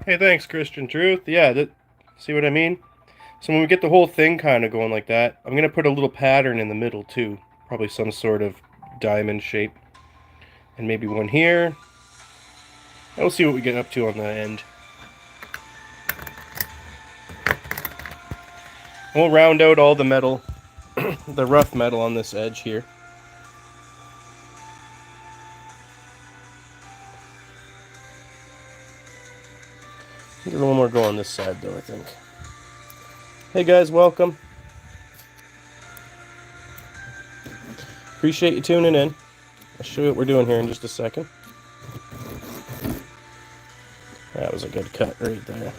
Hey, thanks, Christian Truth. Yeah, see what I mean? So when we get the whole thing kind of going like that, I'm going to put a little pattern in the middle too. Probably some sort of diamond shape. And maybe one here. And we'll see what we get up to on the end. We'll round out all the metal, the rough metal on this edge here. Get a little more go on this side though, I think. Hey guys, welcome. Appreciate you tuning in. I'll show you what we're doing here in just a second. That was a good cut right there.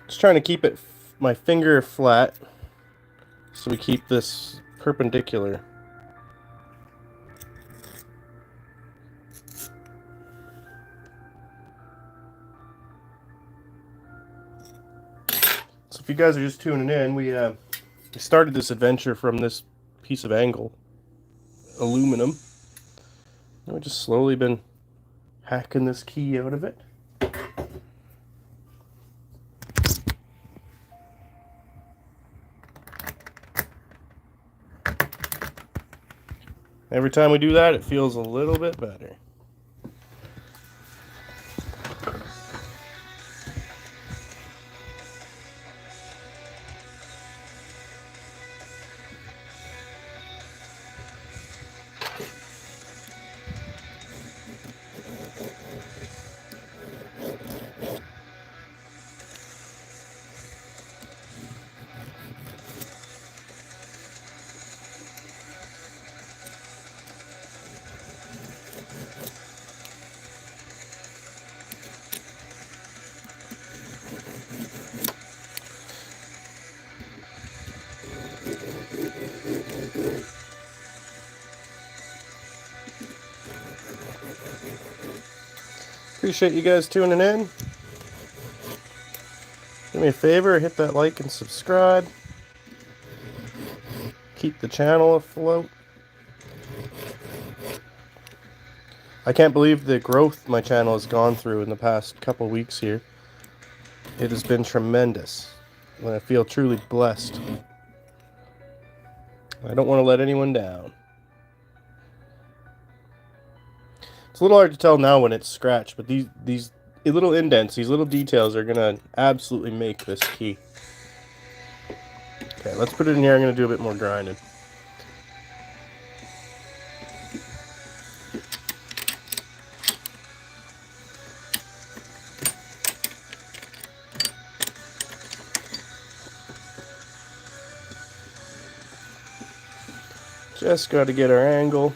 Just trying to keep it my finger flat so we keep this perpendicular. So if you guys are just tuning in, we started this adventure from this piece of angle aluminum. And we've just slowly been hacking this key out of it. Every time we do that, it feels a little bit better. Appreciate you guys tuning in. Do me a favor, hit that like and subscribe. Keep the channel afloat. I can't believe the growth my channel has gone through in the past couple weeks here. It has been tremendous, and I feel truly blessed. I don't want to let anyone down. It's a little hard to tell now when it's scratched, but these little indents, these little details are going to absolutely make this key. Okay, let's put it in here. I'm going to do a bit more grinding. Just got to get our angle.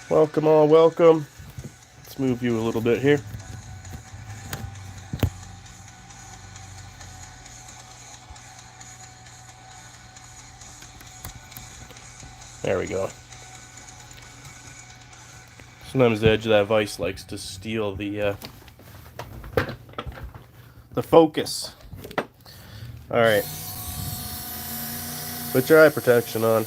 Welcome all, welcome. Let's move you a little bit here. There we go. Sometimes the edge of that vise likes to steal the focus. All right. Put your eye protection on.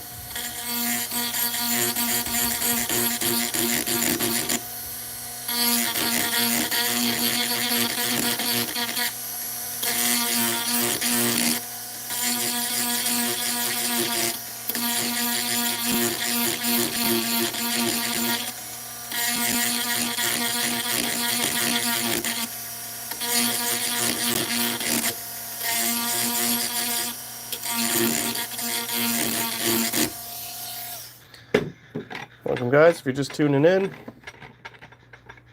guys, if you're just tuning in.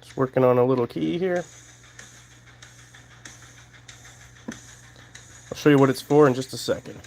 Just working on a little key here. I'll show you what it's for in just a second.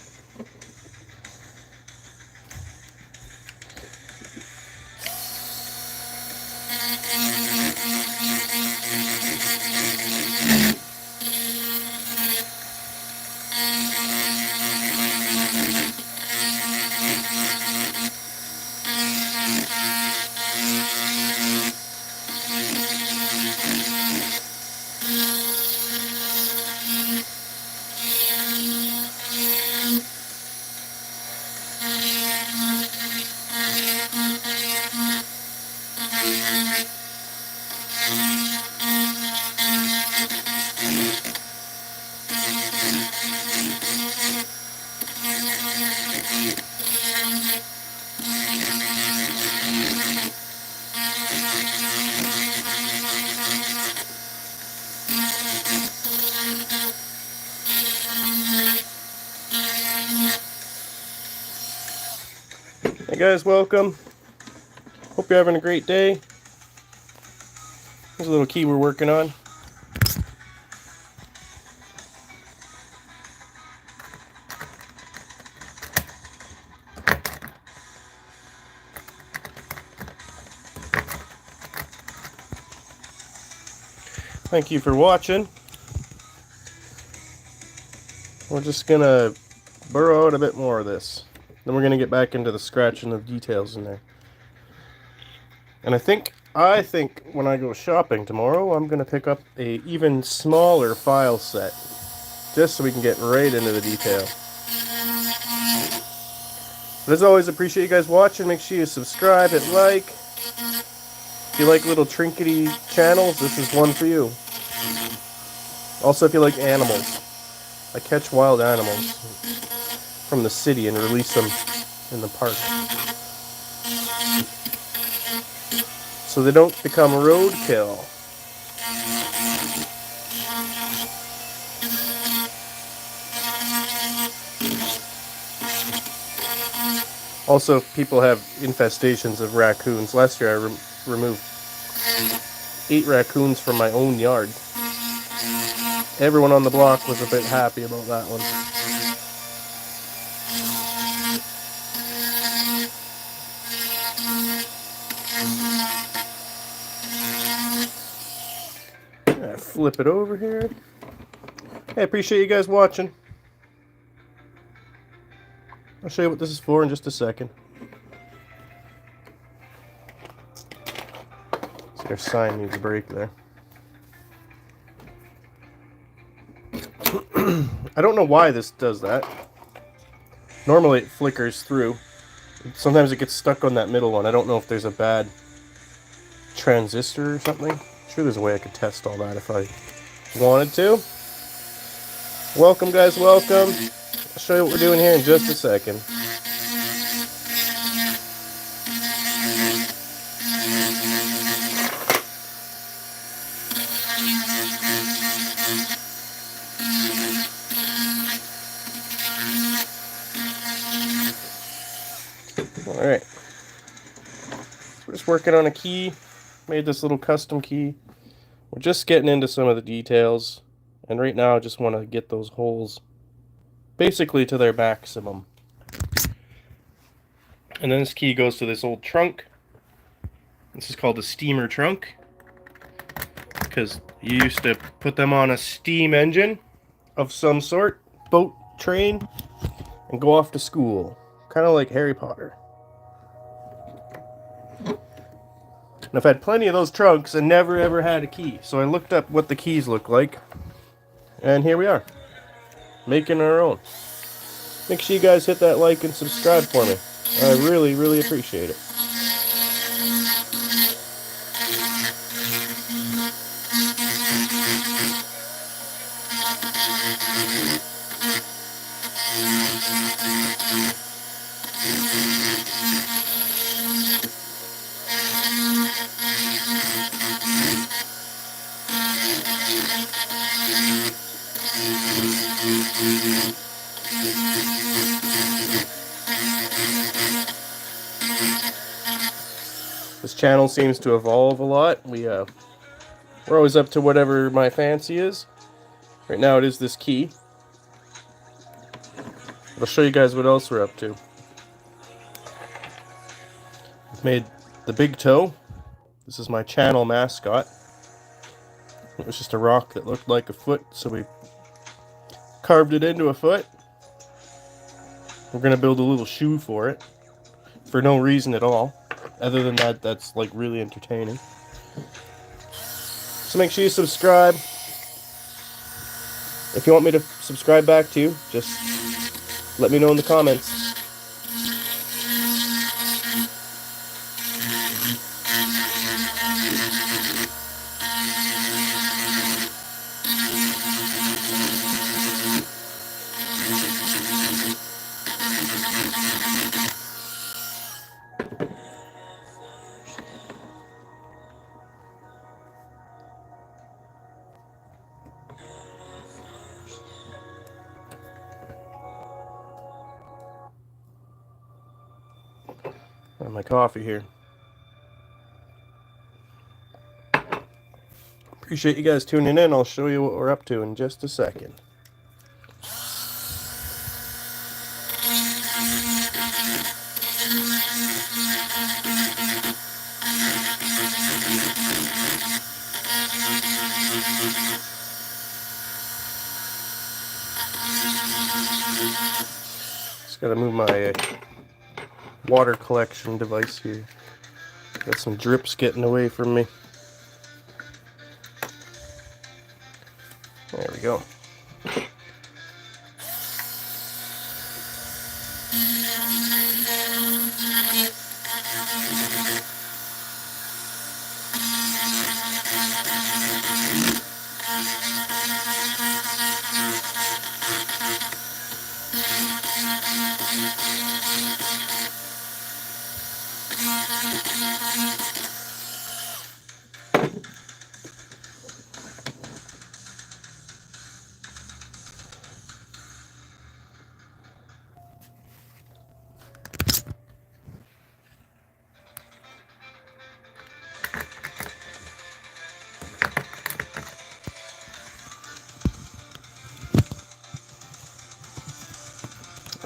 Hey guys, welcome. Hope you're having a great day. Here's a little key we're working on. Thank you for watching. We're just gonna burrow out a bit more of this. Then we're gonna get back into the scratching of details in there. And I think when I go shopping tomorrow, I'm gonna pick up a even smaller file set, just so we can get right into the detail. But as always, appreciate you guys watching. Make sure you subscribe, hit like. If you like little trinkety channels, this is one for you. Also, if you like animals, I catch wild animals from the city and release them in the park, so they don't become roadkill. Also, people have infestations of raccoons. Last year I removed 8 raccoons from my own yard. Everyone on the block was a bit happy about that one. Flip it over here. Hey, I appreciate you guys watching. I'll show you what this is for in just a second. See, our sign needs a break there. I don't know why this does that. Normally it flickers through. Sometimes it gets stuck on that middle one. I don't know if there's a bad transistor or something. I'm sure there's a way I could test all that if I wanted to. Welcome guys, welcome. I'll show you what we're doing here in just a second. Alright, so we're just working on a key. Made this little custom key. We're just getting into some of the details, and right now I just want to get those holes basically to their maximum. And then this key goes to this old trunk. This is called a steamer trunk, because you used to put them on a steam engine of some sort, boat, train, and go off to school. Kind of like Harry Potter. And I've had plenty of those trunks and never ever had a key. So I looked up what the keys look like. And here we are. Making our own. Make sure you guys hit that like and subscribe for me. I really, really appreciate it. This channel seems to evolve a lot. We're always up to whatever my fancy is. Right now it is this key. I'll show you guys what else we're up to. I've made the big toe. This is my channel mascot. It was just a rock that looked like a foot, so we carved it into a foot. We're going to build a little shoe for it. For no reason at all. Other than that, that's like really entertaining. So make sure you subscribe. If you want me to subscribe back to you, just let me know in the comments. And my coffee here. Appreciate you guys tuning in. I'll show you what we're up to in just a second. Just gotta move my water collection device here. Got some drips getting away from me. There we go.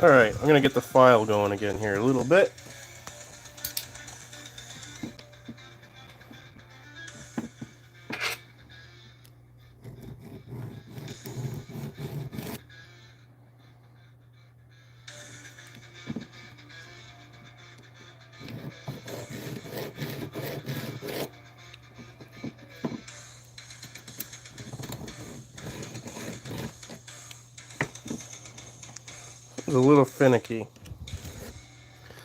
Alright, I'm going to get the file going again here a little bit. It's a little finicky.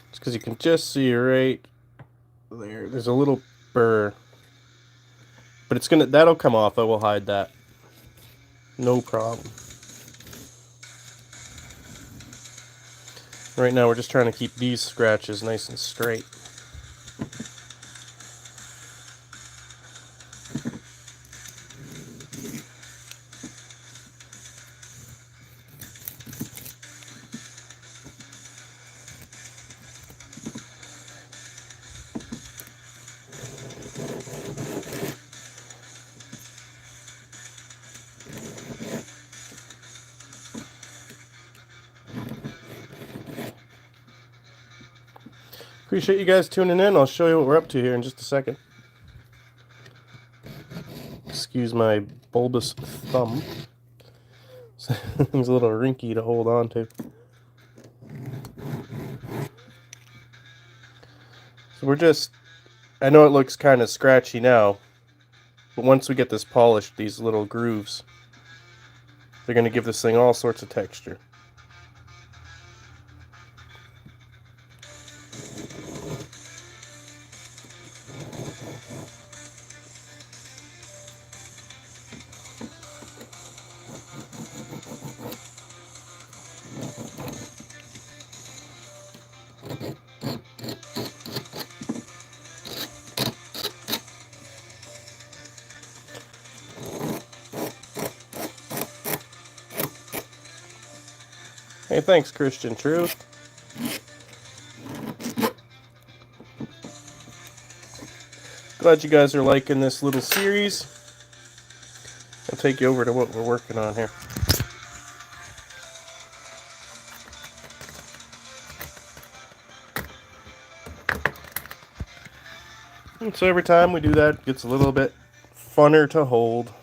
It's because you can just see right there. There's a little burr. But it's gonna, that'll come off. I will hide that. No problem. Right now we're just trying to keep these scratches nice and straight. Appreciate you guys tuning in. I'll show you what we're up to here in just a second. Excuse my bulbous thumb. It's a little rinky to hold on to. So we're just, I know it looks kind of scratchy now, but once we get this polished, these little grooves, they're going to give this thing all sorts of texture. Hey, thanks, Christian Truth. Glad you guys are liking this little series. I'll take you over to what we're working on here. And so every time we do that, it gets a little bit funner to hold.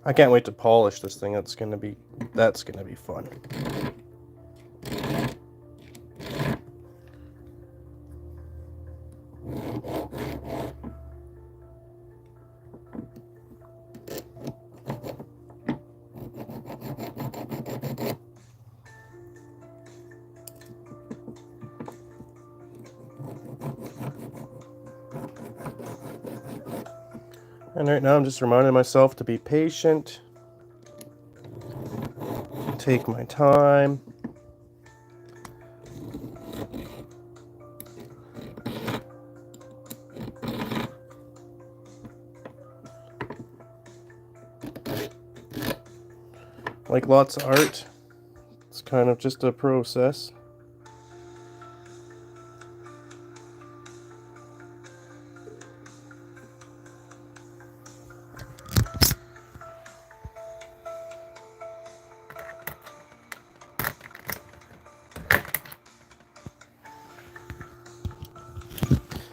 I can't wait to polish this thing. That's gonna be fun. And right now I'm just reminding myself to be patient, take my time. Like lots of art, it's kind of just a process.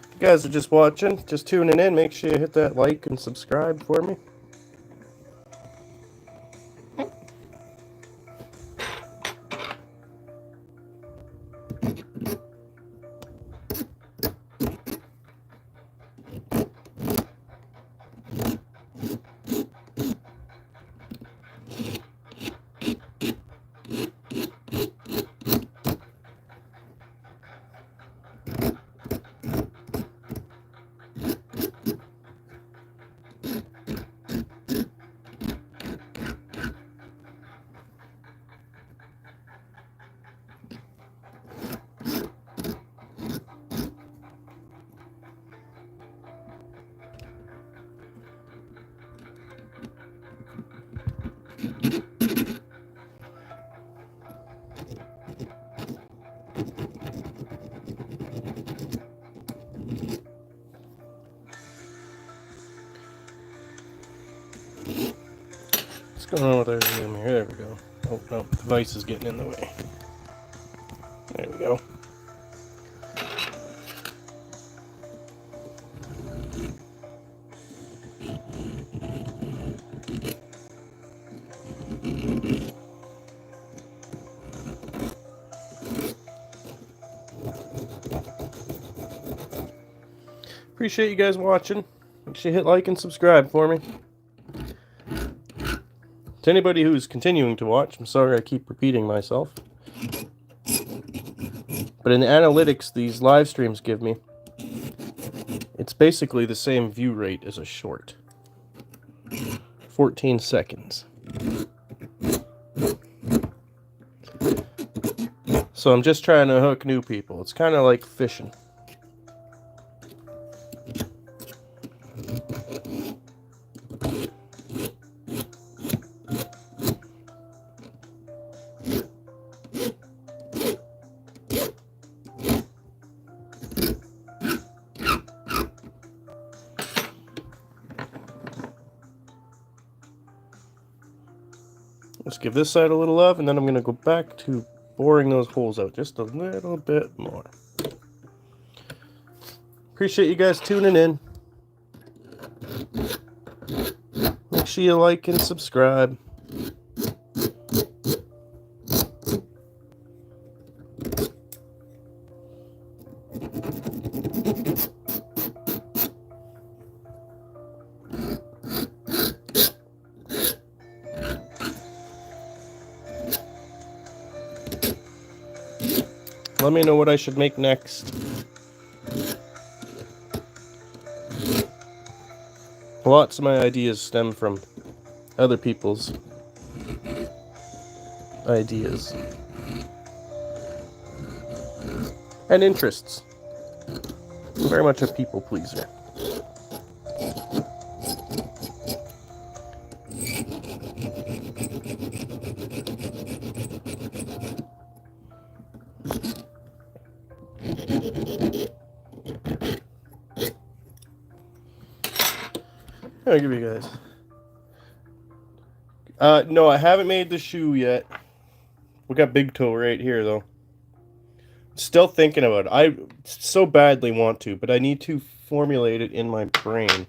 If you guys are just watching, just tuning in, make sure you hit that like and subscribe for me. What's going on with our zoom here? There we go. Oh no, the device is getting in the way. There we go. Appreciate you guys watching. Make sure you hit like and subscribe for me. To anybody who's continuing to watch, I'm sorry I keep repeating myself. But in the analytics these live streams give me, it's basically the same view rate as a short. 14 seconds. So I'm just trying to hook new people. It's kind of like fishing. Let's give this side a little love, and then I'm going to go back to boring those holes out just a little bit more. Appreciate you guys tuning in. Make sure you like and subscribe. Let me know what I should make next. Lots of my ideas stem from other people's ideas. and interests. Very much a people pleaser. I'll give you guys. No, I haven't made the shoe yet. We got big toe right here, though. Still thinking about it. I so badly want to, but I need to formulate it in my brain.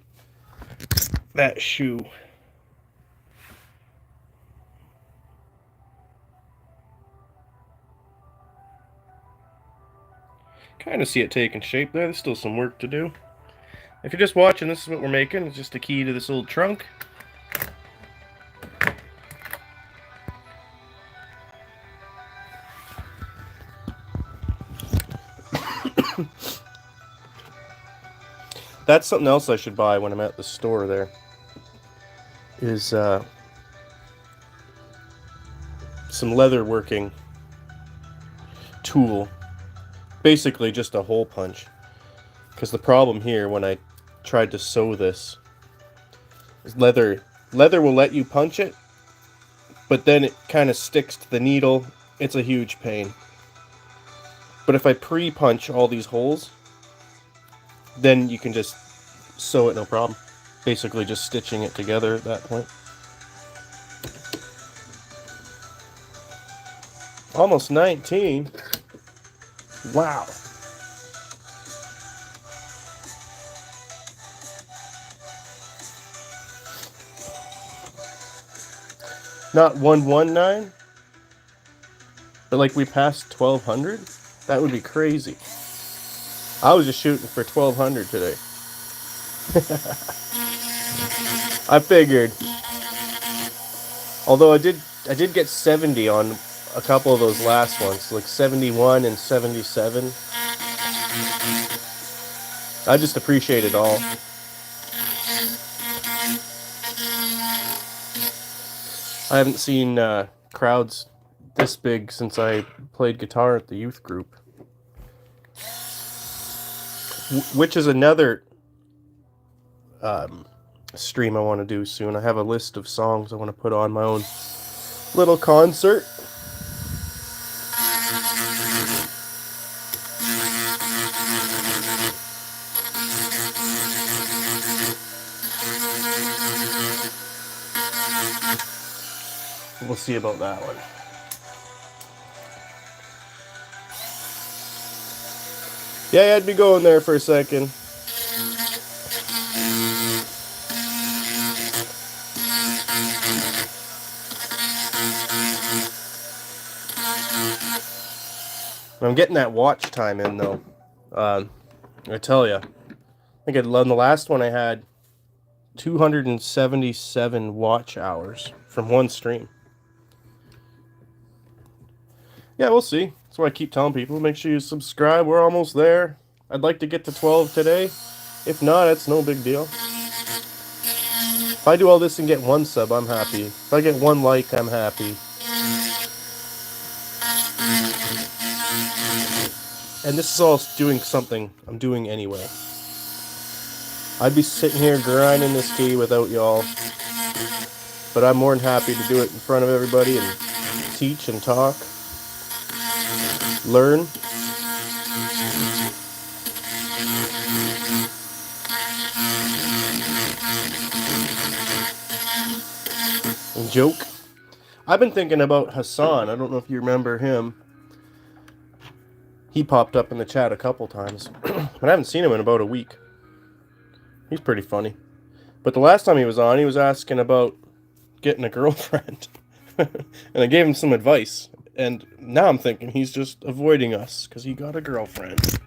That shoe. Kind of see it taking shape there. There's still some work to do. If you're just watching, this is what we're making. It's just a key to this old trunk. That's something else I should buy when I'm at the store there. Is some leather working tool. Basically just a hole punch. Because the problem here when I tried to sew this is leather will let you punch it, but then it kind of sticks to the needle. It's a huge pain. But if I pre-punch all these holes, then you can just sew it no problem. Basically just stitching it together at that point. Almost 19. Wow. Not 119, but like we passed 1200? That would be crazy. I was just shooting for 1200 today. I figured. Although I did get 70 on a couple of those last ones, like 71 and 77. I just appreciate it all. I haven't seen crowds this big since I played guitar at the youth group. Which is another stream I want to do soon. I have a list of songs I want to put on my own little concert. We'll see about that one. Yeah, I'd be going there for a second. I'm getting that watch time in, though. I tell you. I think on the last one I had 277 watch hours from one stream. Yeah, we'll see. That's why I keep telling people, make sure you subscribe. We're almost there. I'd like to get to 12 today. If not, it's no big deal. If I do all this and get one sub, I'm happy. If I get one like, I'm happy. And this is all doing something I'm doing anyway. I'd be sitting here grinding this key without y'all. But I'm more than happy to do it in front of everybody and teach and talk. Learn. And joke. I've been thinking about Hassan. I don't know if you remember him. He popped up in the chat a couple times. But I haven't seen him in about a week. He's pretty funny. But the last time he was on, he was asking about getting a girlfriend. And I gave him some advice. And now I'm thinking he's just avoiding us because he got a girlfriend.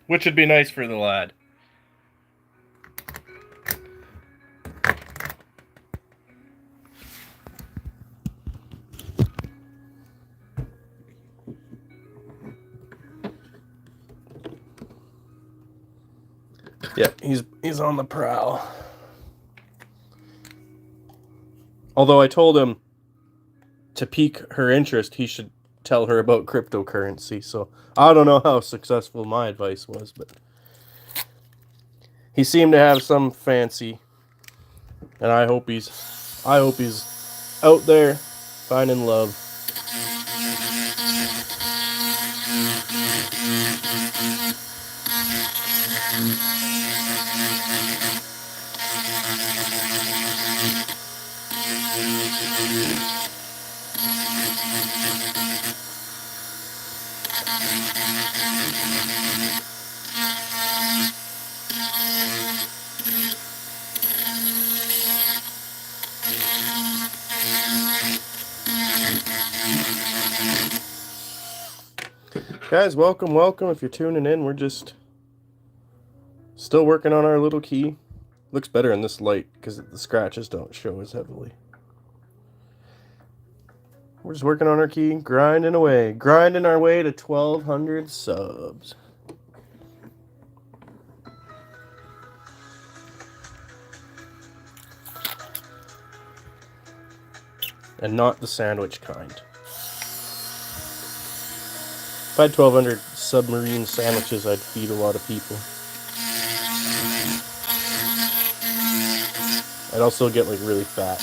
Which would be nice for the lad. Yeah, he's on the prowl. Although I told him to pique her interest, he should tell her about cryptocurrency. So I don't know how successful my advice was, but he seemed to have some fancy, and I hope he's out there finding love. Guys, welcome. If you're tuning in, we're just still working on our little key. Looks better in this light because the scratches don't show as heavily. We're just working on our key, grinding away. Grinding our way to 1,200 subs. And not the sandwich kind. If I had 1,200 submarine sandwiches, I'd feed a lot of people. I'd also get like really fat.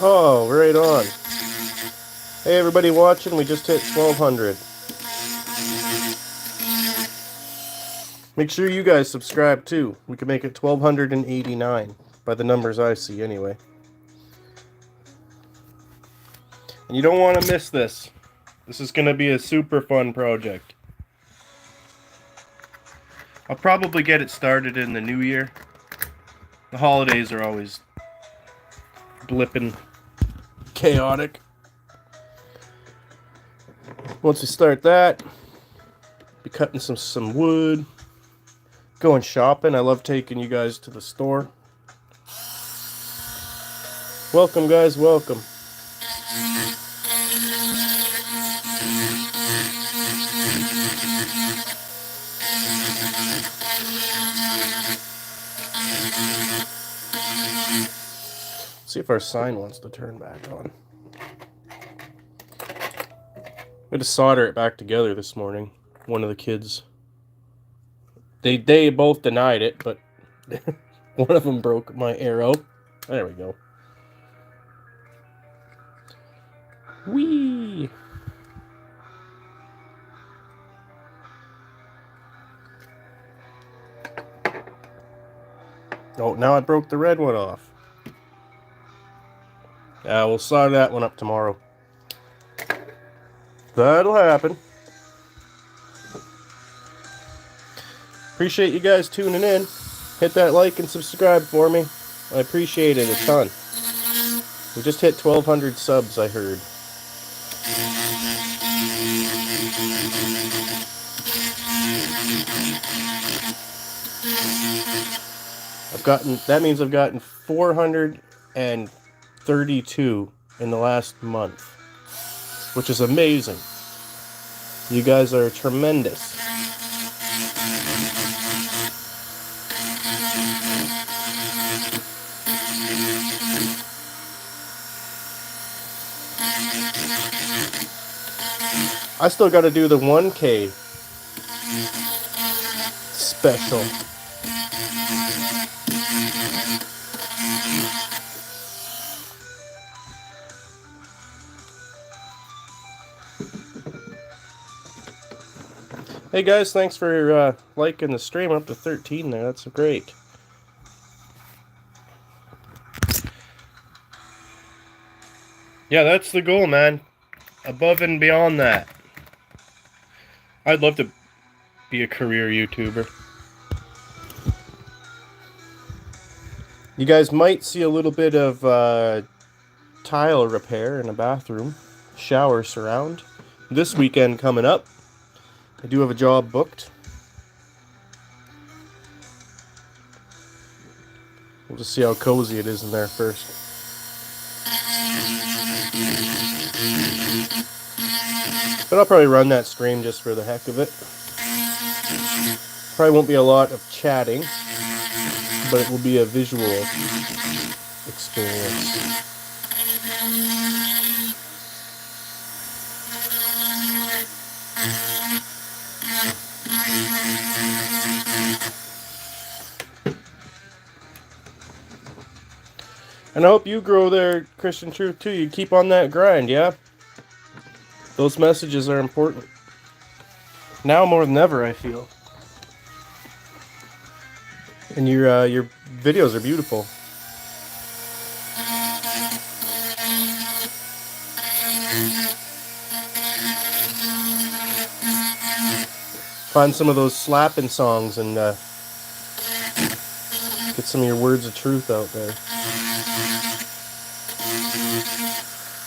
Oh, right on. Hey everybody watching, we just hit 1,200. Make sure you guys subscribe too. We can make it 1,289 by the numbers I see anyway. And you don't want to miss this. This is going to be a super fun project. I'll probably get it started in the new year. The holidays are always blipping chaotic. Once we start that, be cutting some wood, going shopping. I love taking you guys to the store. Welcome guys, welcome. See if our sign wants to turn back on. We had to solder it back together this morning. One of the kids, they both denied it, but one of them broke my arrow. There we go. Whee! Oh, now I broke the red one off. Yeah, we'll solder that one up tomorrow. That'll happen. Appreciate you guys tuning in. Hit that like and subscribe for me. I appreciate it a ton. We just hit 1,200 subs, I heard. That means I've gotten 432 in the last month, which is amazing. You guys are tremendous. I still got to do the 1K special. Hey guys, thanks for liking the stream. Up to 13 there. That's great. Yeah, that's the goal, man. Above and beyond that. I'd love to be a career YouTuber. You guys might see a little bit of tile repair in a bathroom. Shower surround. This weekend coming up. I do have a job booked. We'll just see how cozy it is in there first. But I'll probably run that stream just for the heck of it. Probably won't be a lot of chatting, but it will be a visual experience. And I hope you grow there, Christian Truth, too. You keep on that grind, yeah? Those messages are important. Now more than ever, I feel. And your videos are beautiful. Find some of those slapping songs and get some of your words of truth out there.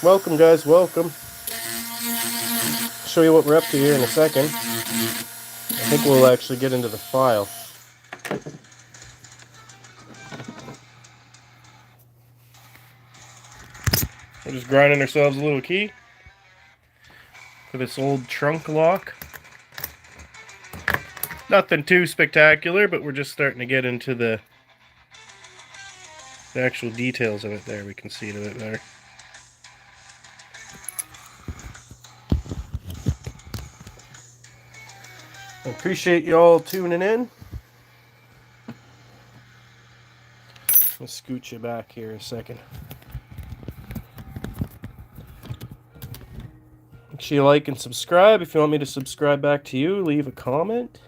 Welcome, guys, welcome. Show you what we're up to here in a second. I think we'll actually get into the file. We're just grinding ourselves a little key for this old trunk lock. Nothing too spectacular, but we're just starting to get into the actual details of it there. We can see it a bit better. I appreciate you all tuning in. Let's scoot you back here a second. Make sure you like and subscribe. If you want me to subscribe back to you, leave a comment.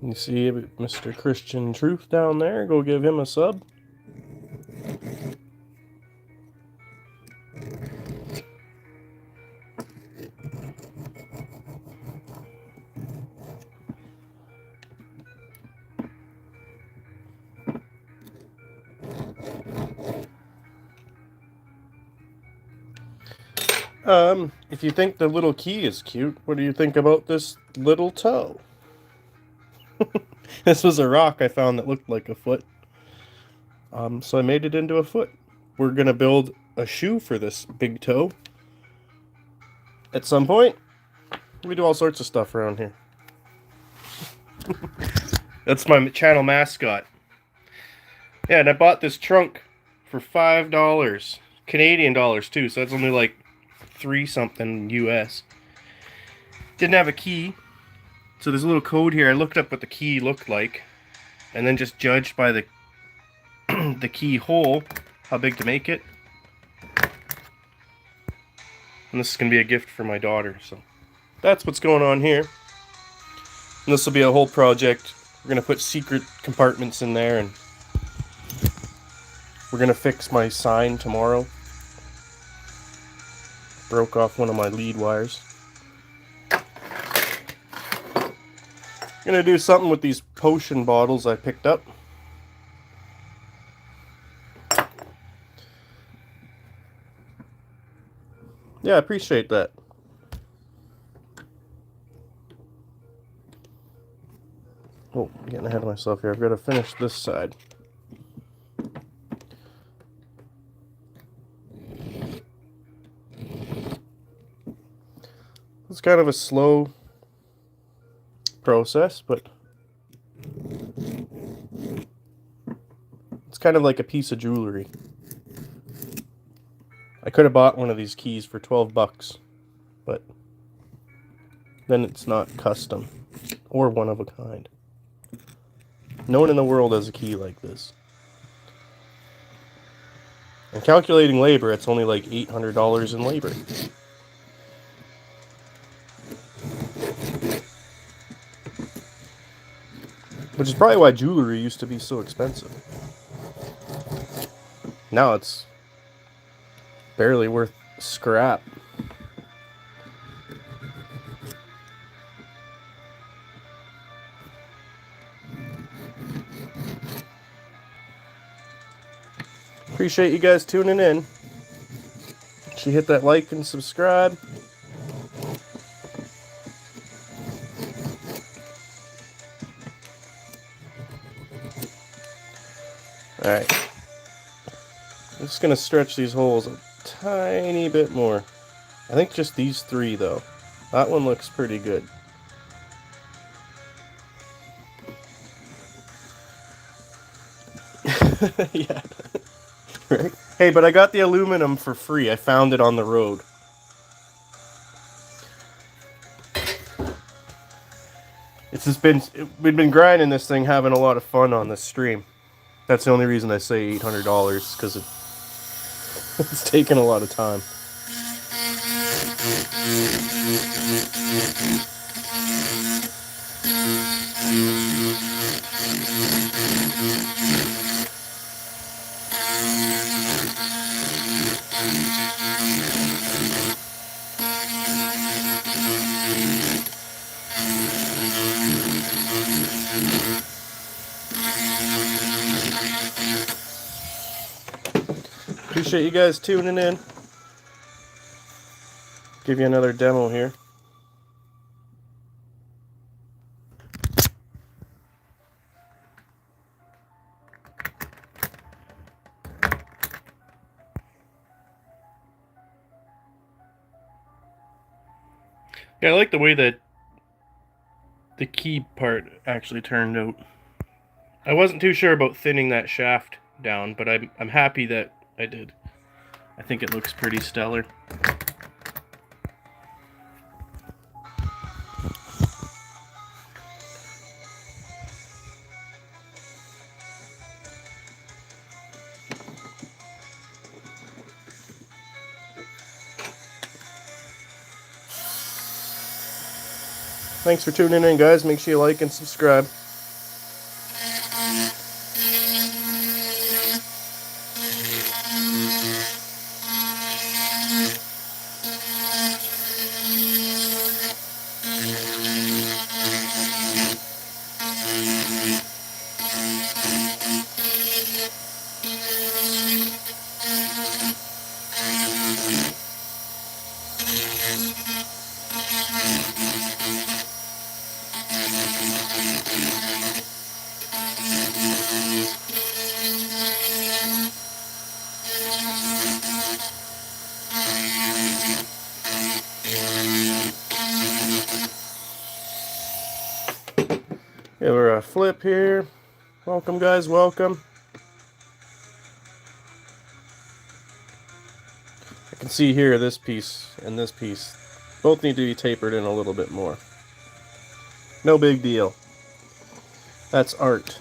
You see Mr. Christian Truth down there, go give him a sub. If you think the little key is cute, what do you think about this little toe? This was a rock I found that looked like a foot. So I made it into a foot. We're going to build a shoe for this big toe. At some point, we do all sorts of stuff around here. That's my channel mascot. Yeah, and I bought this trunk for $5. Canadian dollars too, so that's only like 3 something US. Didn't have a key. So there's a little code here. I looked up what the key looked like, and then just judged by the the key hole how big to make it. And this is going to be a gift for my daughter. So that's what's going on here. And this will be a whole project. We're going to put secret compartments in there, and we're going to fix my sign tomorrow. Broke off one of my lead wires. Gonna do something with these potion bottles I picked up. Yeah, I appreciate that. Oh, I'm getting ahead of myself here. I've got to finish this side. It's kind of a slow process, but it's kind of like a piece of jewelry. I could have bought one of these keys for 12 bucks, but then it's not custom or one of a kind. No one in the world has a key like this. And calculating labor, it's only like $800 in labor. Which is probably why jewelry used to be so expensive. Now it's barely worth scrap. Appreciate you guys tuning in. Should hit that like and subscribe. Alright. I'm just going to stretch these holes a tiny bit more. I think just these 3 though. That one looks pretty good. Yeah. Right? Hey, but I got the aluminum for free. I found it on the road. We've been grinding this thing, having a lot of fun on this stream. That's the only reason I say $800, because it's taken a lot of time. Appreciate you guys tuning in. Give you another demo here. Yeah, I like the way that the key part actually turned out. I wasn't too sure about thinning that shaft down, but I'm happy that I did. I think it looks pretty stellar. Thanks for tuning in, guys. Make sure you like and subscribe. Give her a flip here. Welcome, guys, welcome. I can see here this piece and this piece both need to be tapered in a little bit more. No big deal. That's art.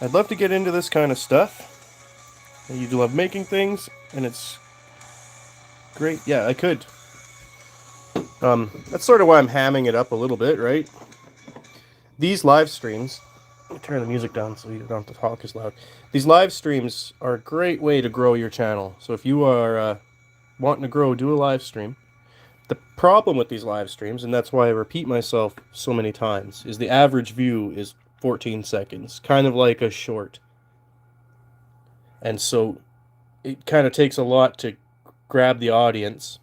I'd love to get into this kind of stuff. You love making things, and it's great. Yeah, I could. That's sort of why I'm hamming it up a little bit, right? These live streams, let me turn the music down so you don't have to talk as loud. These live streams are a great way to grow your channel. So if you are wanting to grow, do a live stream. The problem with these live streams, and that's why I repeat myself so many times, is the average view is 14 seconds, kind of like a short. And so it kind of takes a lot to grab the audience.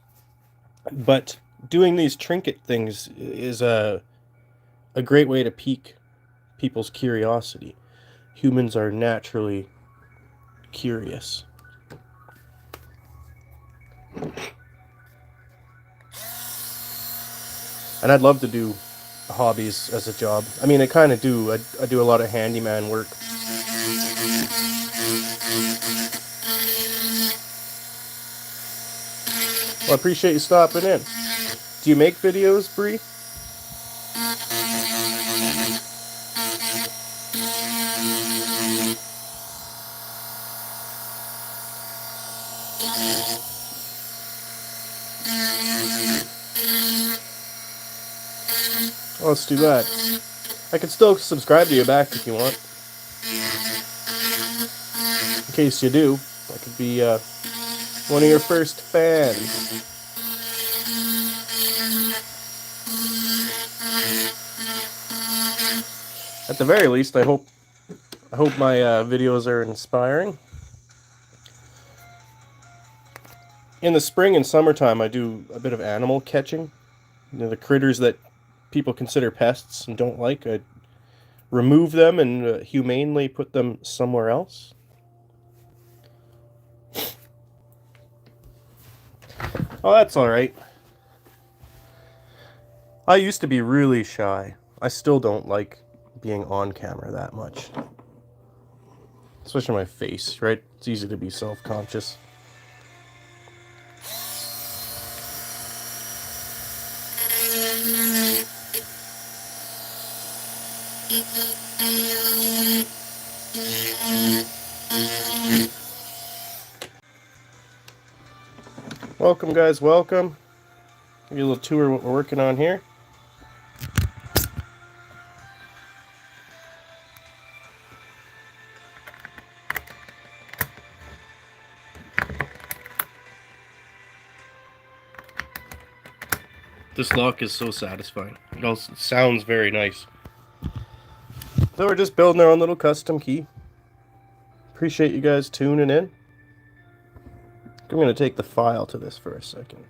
But doing these trinket things is a great way to pique people's curiosity. Humans are naturally curious. And I'd love to do hobbies as a job. I mean, I kind of do. I do a lot of handyman work. Well, I appreciate you stopping in. Do you make videos, Bree? Well, let's do that. I can still subscribe to you back if you want. In case you do, I could be one of your first fans. At the very least, I hope my videos are inspiring. In the spring and summertime, I do a bit of animal catching. You know, the critters that people consider pests and don't like, I remove them and humanely put them somewhere else. Oh, that's all right. I used to be really shy. I still don't like being on camera that much. Especially my face, right? It's easy to be self-conscious. Welcome, guys, welcome. Give you a little tour of what we're working on here. This lock is so satisfying. It also sounds very nice. So we're just building our own little custom key. Appreciate you guys tuning in. I'm going to take the file to this for a second.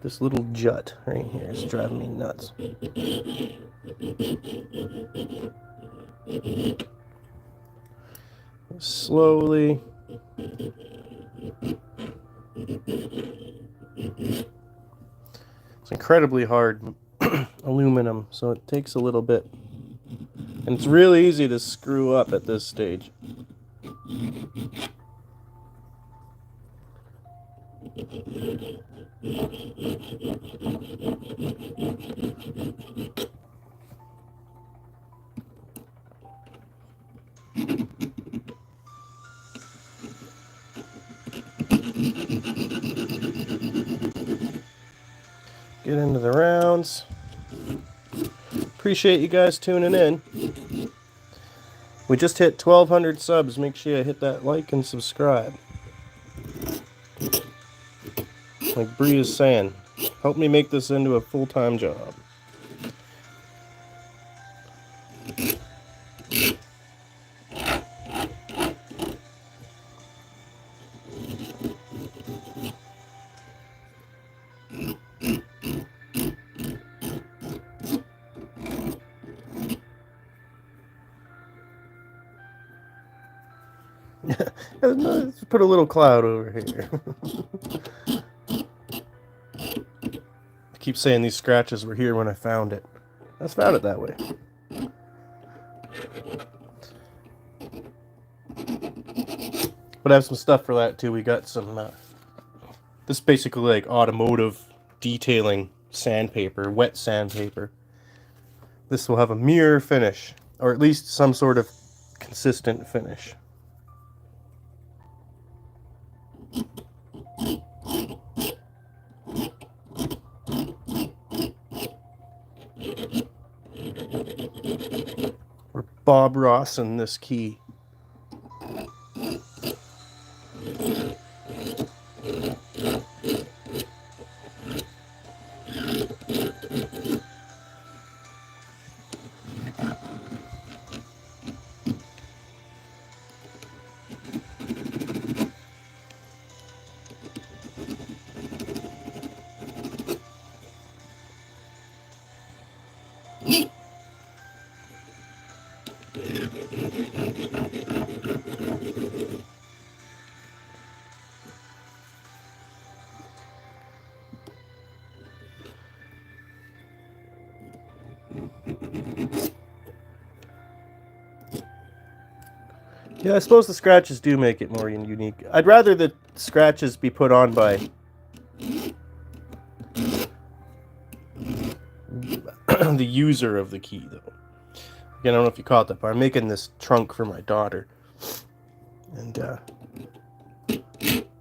This little jut right here is driving me nuts. Slowly. It's incredibly hard aluminum, so it takes a little bit. And it's really easy to screw up at this stage. Get into the rounds. Appreciate you guys tuning in. We just hit 1,200 subs. Make sure you hit that like and subscribe. Like Bree is saying, help me make this into a full-time job. Let's put a little cloud over here. I keep saying these scratches were here when I found it. I just found it that way. But I have some stuff for that too. We got some, this is basically like automotive detailing sandpaper, wet sandpaper. This will have a mirror finish, or at least some sort of consistent finish. We're Bob Ross in this key. Yeah, I suppose the scratches do make it more unique. I'd rather the scratches be put on by the user of the key, though. Again, I don't know if you caught that, but I'm making this trunk for my daughter. And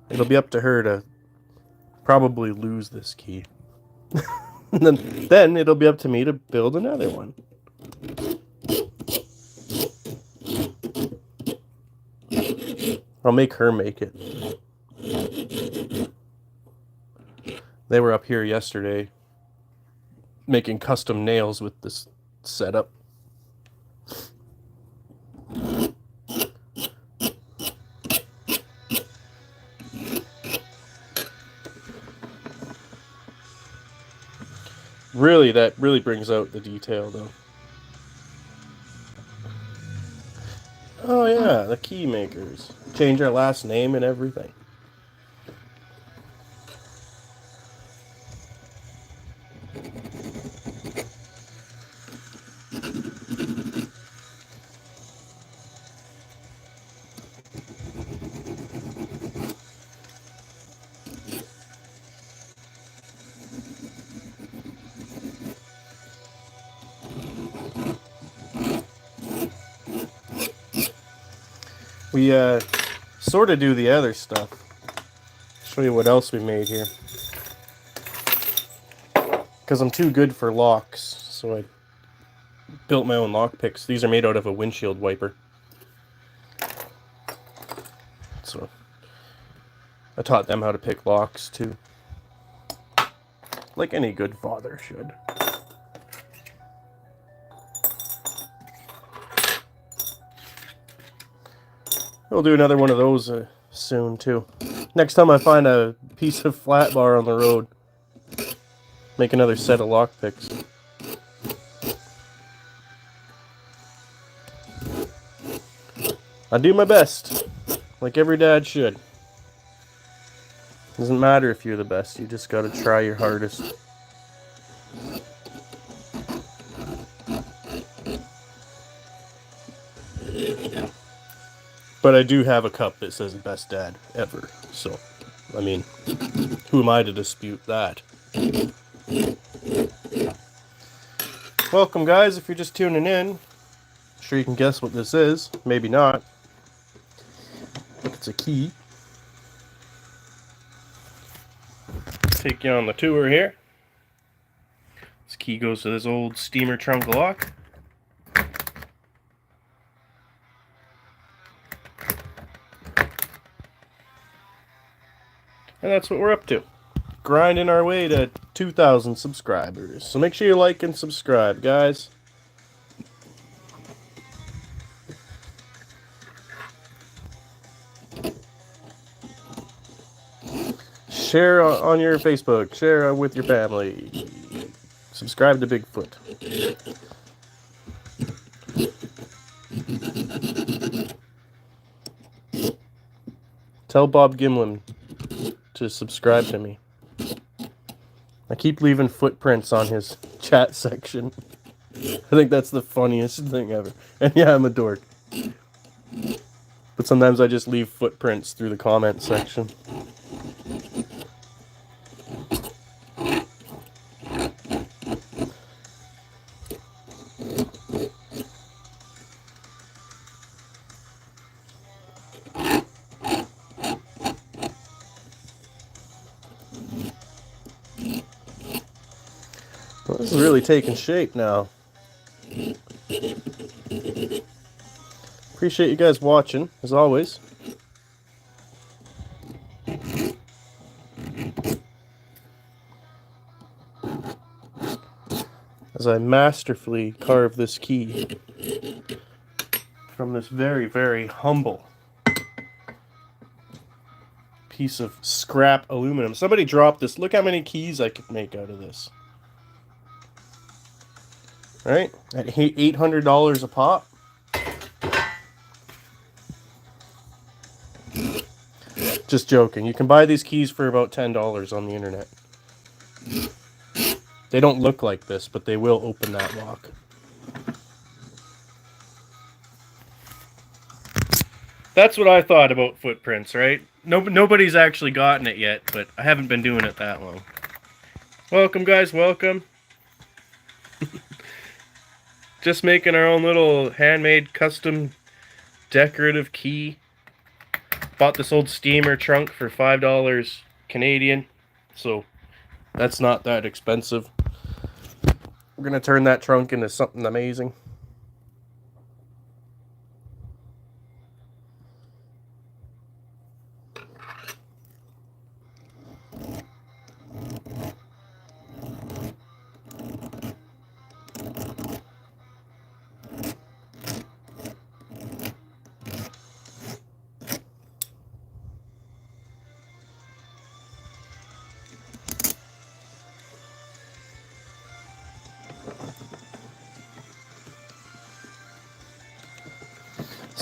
it'll be up to her to probably lose this key. And then it'll be up to me to build another one. I'll make her make it. They were up here yesterday making custom nails with this setup. Really, that really brings out the detail, though. Oh yeah, the key makers. Change our last name and everything. We sort of do the other stuff. Show you what else we made here. Because I'm too good for locks, so I built my own lock picks. These are made out of a windshield wiper. So I taught them how to pick locks too. Like any good father should. We'll do another one of those soon too. Next time I find a piece of flat bar on the road, make another set of lock picks. I do my best, like every dad should. Doesn't matter if you're the best, you just gotta try your hardest. But I do have a cup that says best dad ever, so, I mean, who am I to dispute that? Welcome guys, if you're just tuning in. I'm sure you can guess what this is, maybe not. It's a key. Take you on the tour here. This key goes to this old steamer trunk lock. And that's what we're up to. Grinding our way to 2,000 subscribers. So make sure you like and subscribe, guys. Share on your Facebook. Share with your family. Subscribe to Bigfoot. Tell Bob Gimlin to subscribe to me. I keep leaving footprints on his chat section. I think that's the funniest thing ever. And yeah, I'm a dork. But sometimes I just leave footprints through the comment section. Well, this is really taking shape now. Appreciate you guys watching, as always. As I masterfully carve this key from this very, very humble piece of scrap aluminum. Somebody dropped this. Look how many keys I could make out of this. Right? At $800 a pop. Just joking. You can buy these keys for about $10 on the internet. They don't look like this, but they will open that lock. That's what I thought about footprints, right? Nobody's actually gotten it yet, but I haven't been doing it that long. Welcome, guys. Welcome. Just making our own little handmade, custom, decorative key. Bought this old steamer trunk for $5 Canadian, so that's not that expensive. We're gonna turn that trunk into something amazing.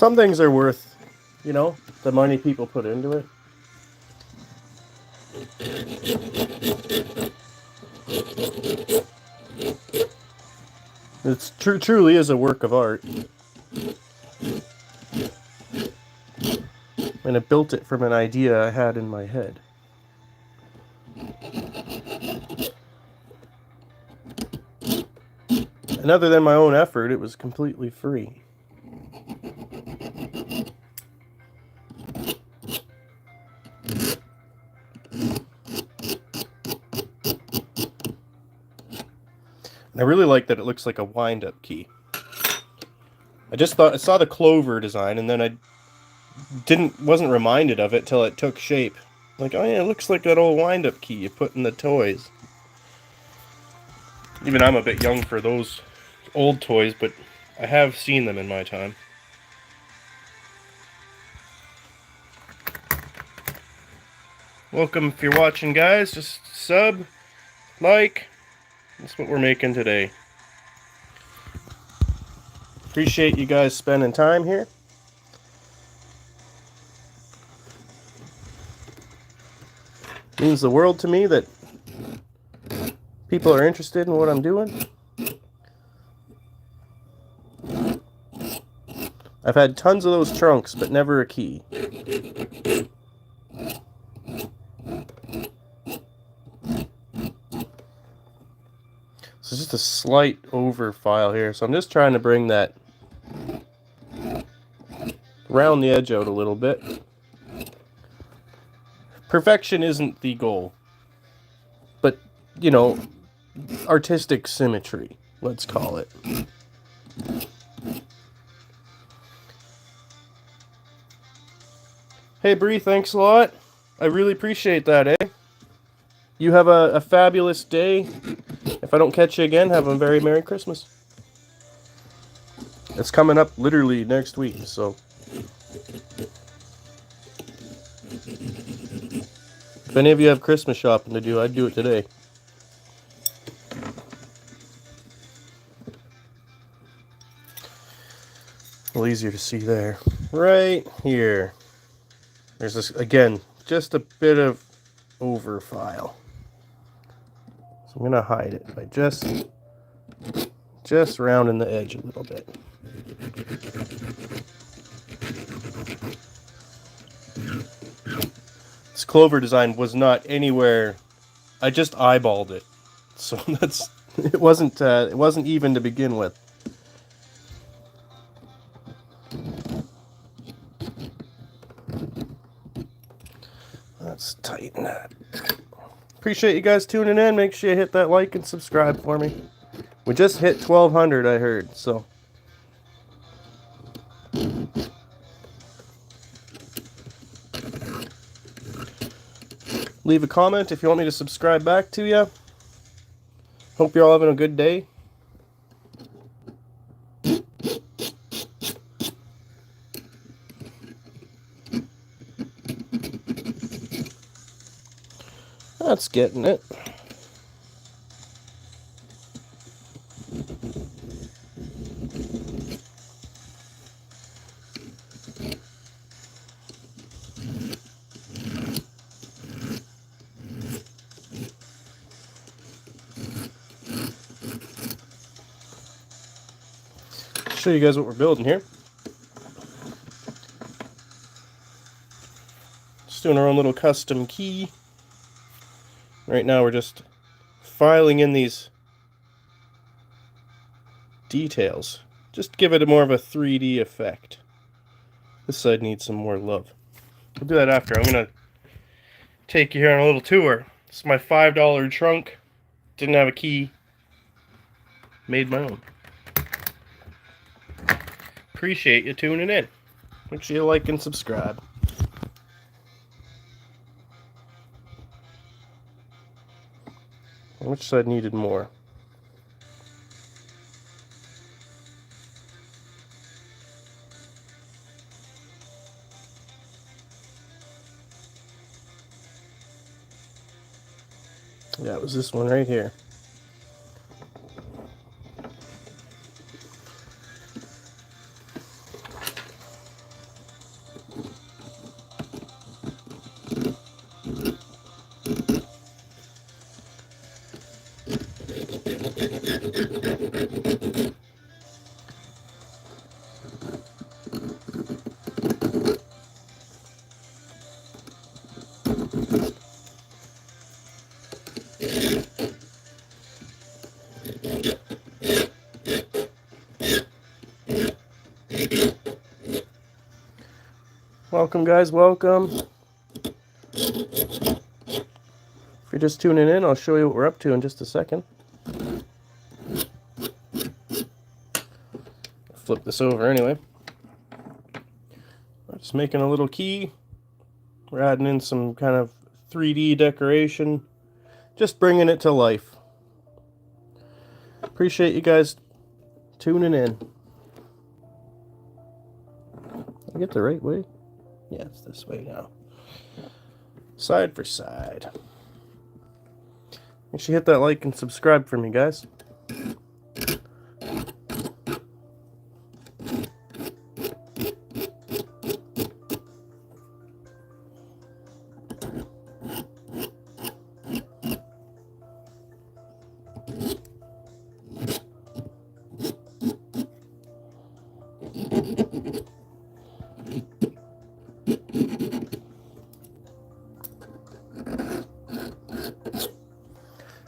Some things are worth, you know, the money people put into it. It's truly is a work of art. And I built it from an idea I had in my head. And other than my own effort, it was completely free. And I really like that it looks like a wind-up key. I saw the clover design, and then I wasn't reminded of it till it took shape. Like, oh yeah, it looks like that old wind-up key you put in the toys. Even I'm a bit young for those old toys, but I have seen them in my time. Welcome if you're watching, guys. Just sub, like. That's what we're making today. Appreciate you guys spending time here. Means the world to me that people are interested in what I'm doing. I've had tons of those trunks, but never a key. So it's just a slight over file here. So I'm just trying to bring that round the edge out a little bit. Perfection isn't the goal, but, you know, artistic symmetry, let's call it. Hey Bree, thanks a lot. I really appreciate that, eh? You have a fabulous day. If I don't catch you again, have a very Merry Christmas. It's coming up literally next week, so... If any of you have Christmas shopping to do, I'd do it today. A little easier to see there. Right here. There's this, again, just a bit of over file. So I'm going to hide it by just rounding the edge a little bit. This clover design was not anywhere. I just eyeballed it, so it wasn't even to begin with. Let's tighten that. Appreciate you guys tuning in. Make sure you hit that like and subscribe for me. We just hit 1,200, I heard, so. Leave a comment if you want me to subscribe back to you. Hope you're all having a good day. That's getting it. Show you guys what we're building here. Just doing our own little custom key. Right now we're just filing in these details. Just give it more of a 3D effect. This side needs some more love. We'll do that after. I'm going to take you here on a little tour. This is my $5 trunk. Didn't have a key. Made my own. Appreciate you tuning in. Make sure you like and subscribe. Which side needed more? Yeah, it was this one right here. Welcome, guys, welcome. If you're just tuning in, I'll show you what we're up to in just a second. Flip this over anyway. We're just making a little key. We're adding in some kind of 3D decoration. Just bringing it to life. Appreciate you guys tuning in. Did I get the right way? Yeah, it's this way now. Side for side. Make sure you hit that like and subscribe for me, guys.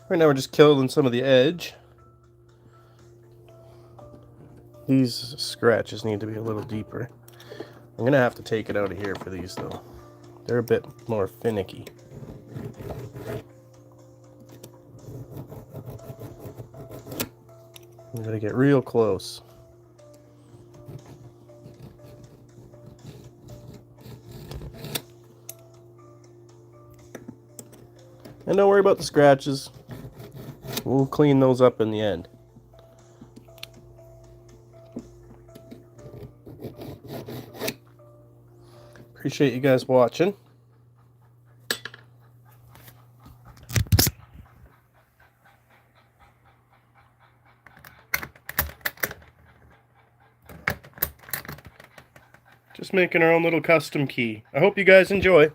Right now we're just killing some of the edge. These scratches need to be a little deeper. I'm gonna have to take it out of here for these though. They're a bit more finicky. I'm gonna get real close. And don't worry about the scratches. We'll clean those up in the end. Appreciate you guys watching. Just making our own little custom key. I hope you guys enjoy.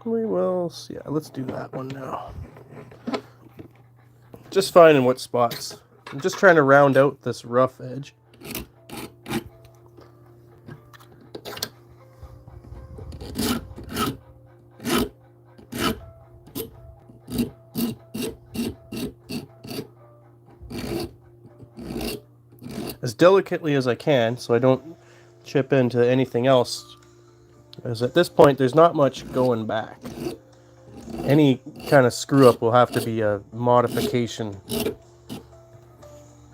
We will see. Yeah, let's do that one now. Just finding what spots. I'm just trying to round out this rough edge. As delicately as I can so I don't chip into anything else. Because at this point there's not much going back. Any kind of screw up will have to be a modification.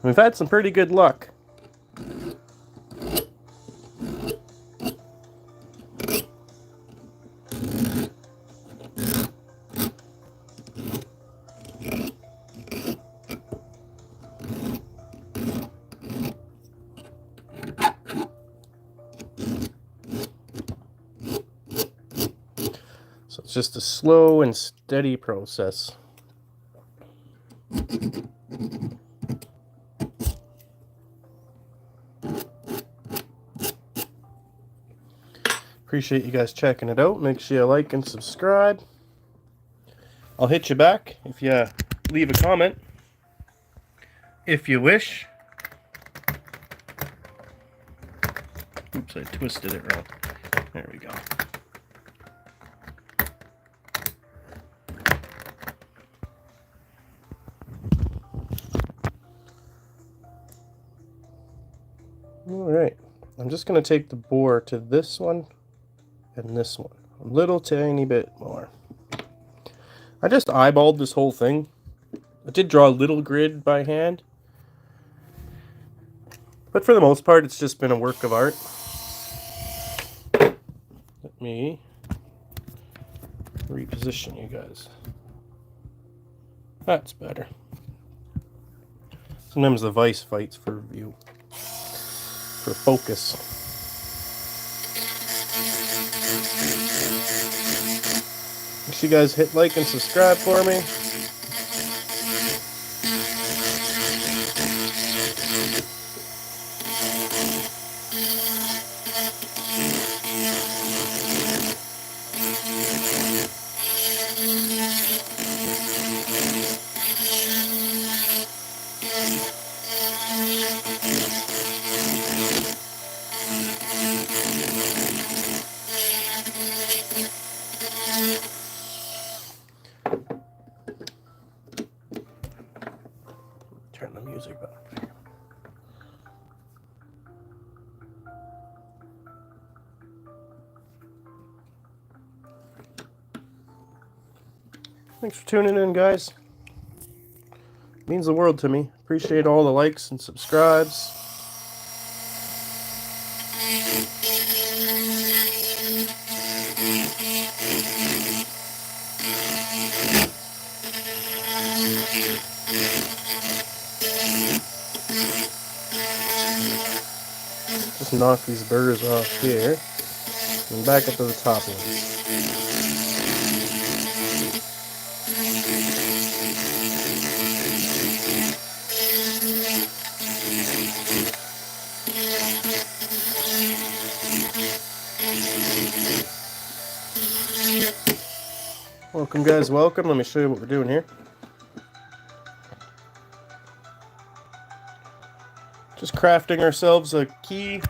We've had some pretty good luck. So it's just a slow and steady process. Appreciate you guys checking it out. Make sure you like and subscribe. I'll hit you back if you leave a comment, if you wish. Oops, I twisted it wrong. There we go. Alright, I'm just going to take the bore to this one and this one. A little tiny bit more. I just eyeballed this whole thing. I did draw a little grid by hand. But for the most part, it's just been a work of art. Let me reposition you guys. That's better. Sometimes the vise fights for view. For focus. Make sure you guys hit like and subscribe for me. Thanks for tuning in, guys. It means the world to me. Appreciate all the likes and subscribes. Just knock these burrs off here and back up to the top ones. Welcome, guys, welcome. Let me show you what we're doing here. Just crafting ourselves a key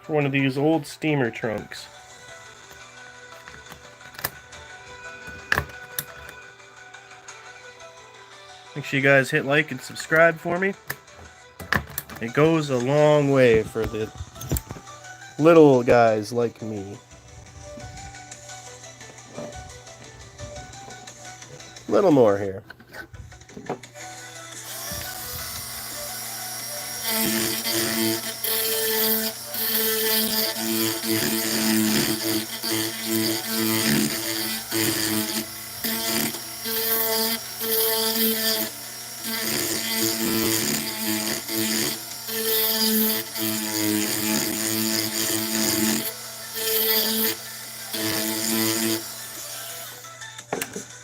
for one of these old steamer trunks. Make sure you guys hit like and subscribe for me. It goes a long way for the little guys like me. A little more here.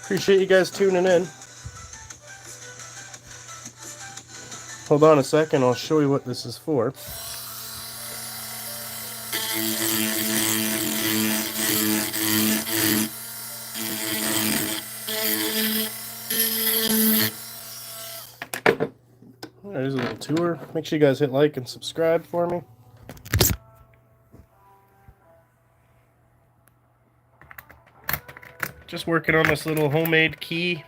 Appreciate you guys tuning in. Hold on a second, I'll show you what this is for. There's a little tour. Make sure you guys hit like and subscribe for me. Just working on this little homemade key.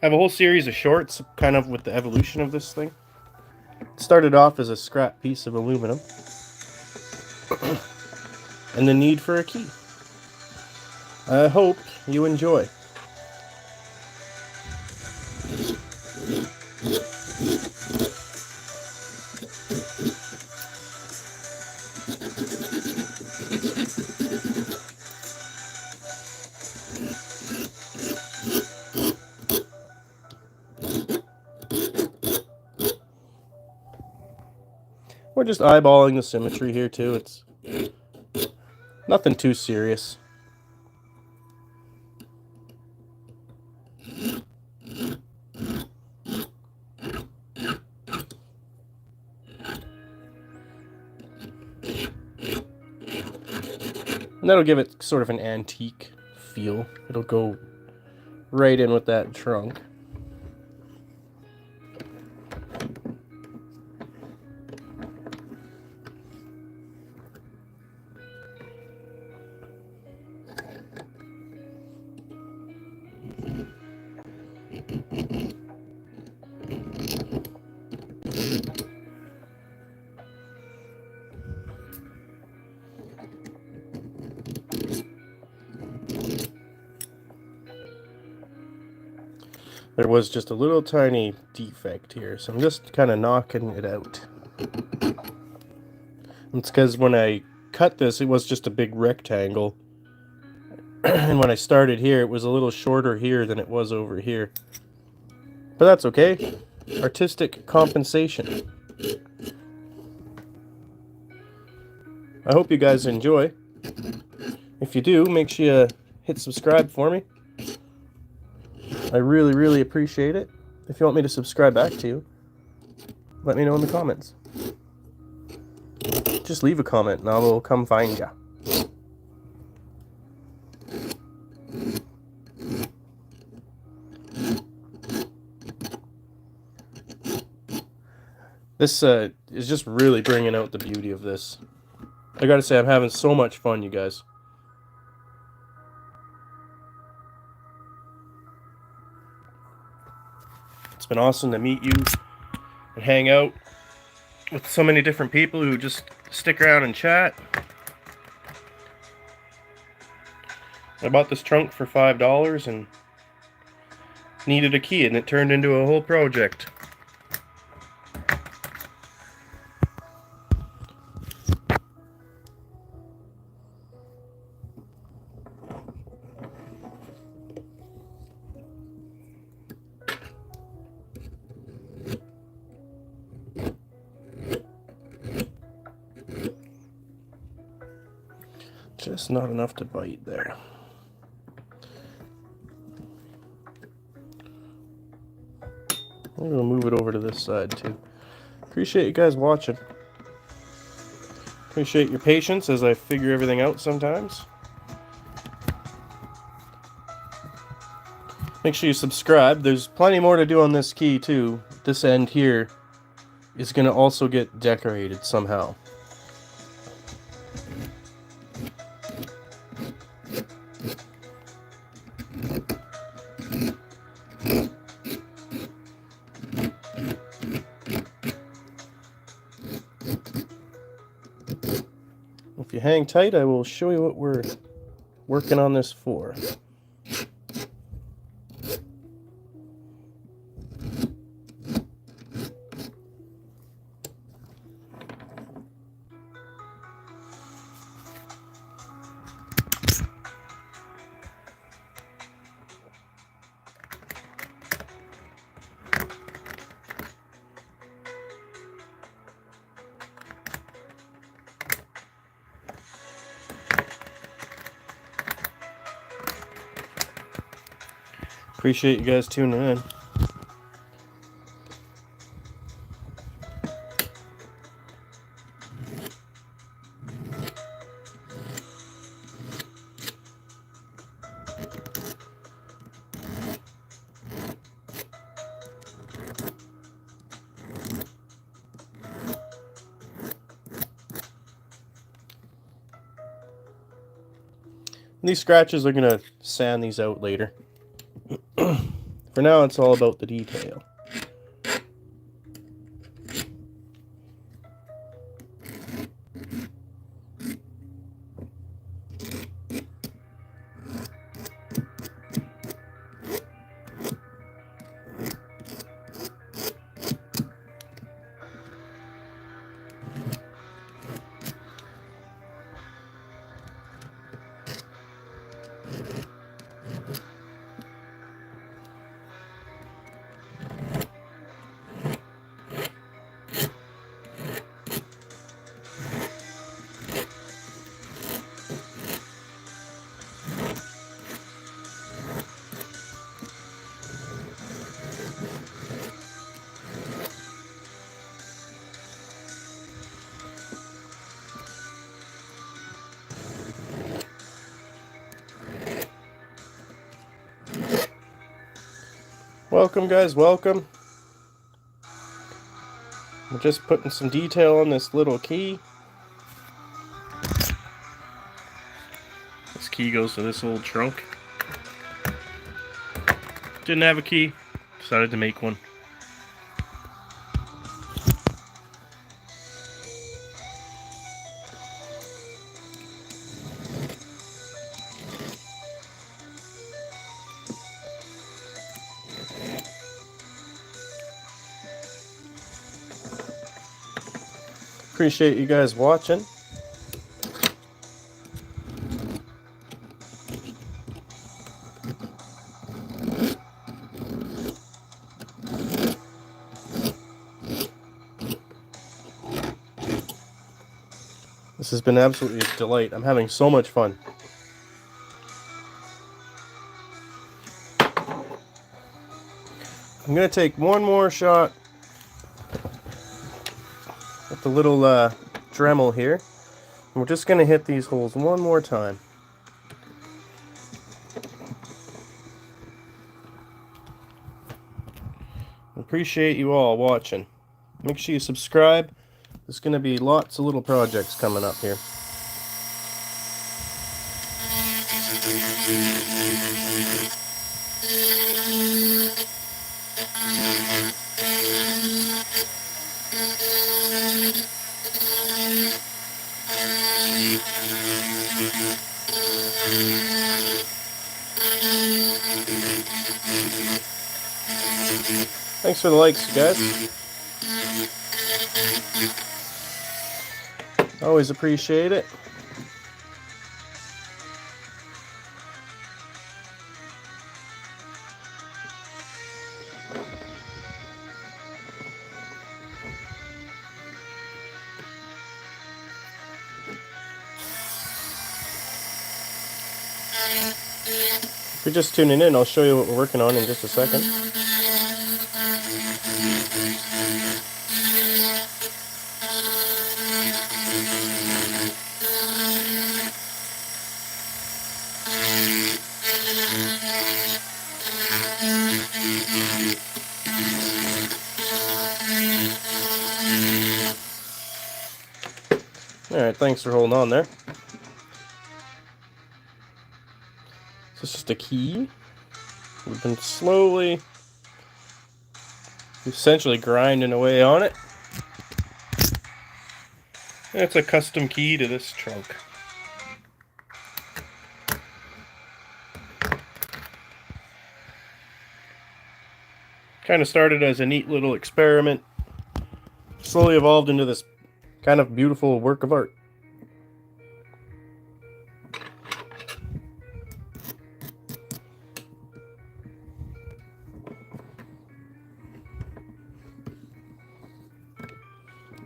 I have a whole series of shorts kind of with the evolution of this thing. It started off as a scrap piece of aluminum and the need for a key. I hope you enjoy. We're just eyeballing the symmetry here too. It's nothing too serious. And that'll give it sort of an antique feel. It'll go right in with that trunk. There was just a little tiny defect here, so I'm just kind of knocking it out. It's because when I cut this, it was just a big rectangle. And when I started here, it was a little shorter here than it was over here. But that's okay. Artistic compensation. I hope you guys enjoy. If you do, make sure you hit subscribe for me. I really, really appreciate it. If you want me to subscribe back to you, let me know in the comments. Just leave a comment and I will come find ya. This is just really bringing out the beauty of this. I gotta say, I'm having so much fun, you guys. It's been awesome to meet you and hang out with so many different people who just stick around and chat. I bought this trunk for $5 and needed a key, and it turned into a whole project. Just not enough to bite there. I'm going to move it over to this side too. Appreciate you guys watching. Appreciate your patience as I figure everything out sometimes. Make sure you subscribe. There's plenty more to do on this key too. This end here is going to also get decorated somehow. If you hang tight, I will show you what we're working on this for. Appreciate you guys tuning in. These scratches are going to sand these out later. For now, it's all about the detail. Welcome guys, welcome. I'm just putting some detail on this little key. This key goes to this old trunk. Didn't have a key, decided to make one. Appreciate you guys watching. This has been absolutely a delight. I'm having so much fun. I'm going to take one more shot at the little Dremel here. And we're just going to hit these holes one more time. Appreciate you all watching. Make sure you subscribe. There's going to be lots of little projects coming up here. Thanks for the likes, guys. Always appreciate it. If you're just tuning in, I'll show you what we're working on in just a second. Alright, thanks for holding on there. So it's just a key. We've been essentially grinding away on it. It's a custom key to this trunk. Kind of started as a neat little experiment, slowly evolved into this kind of beautiful work of art.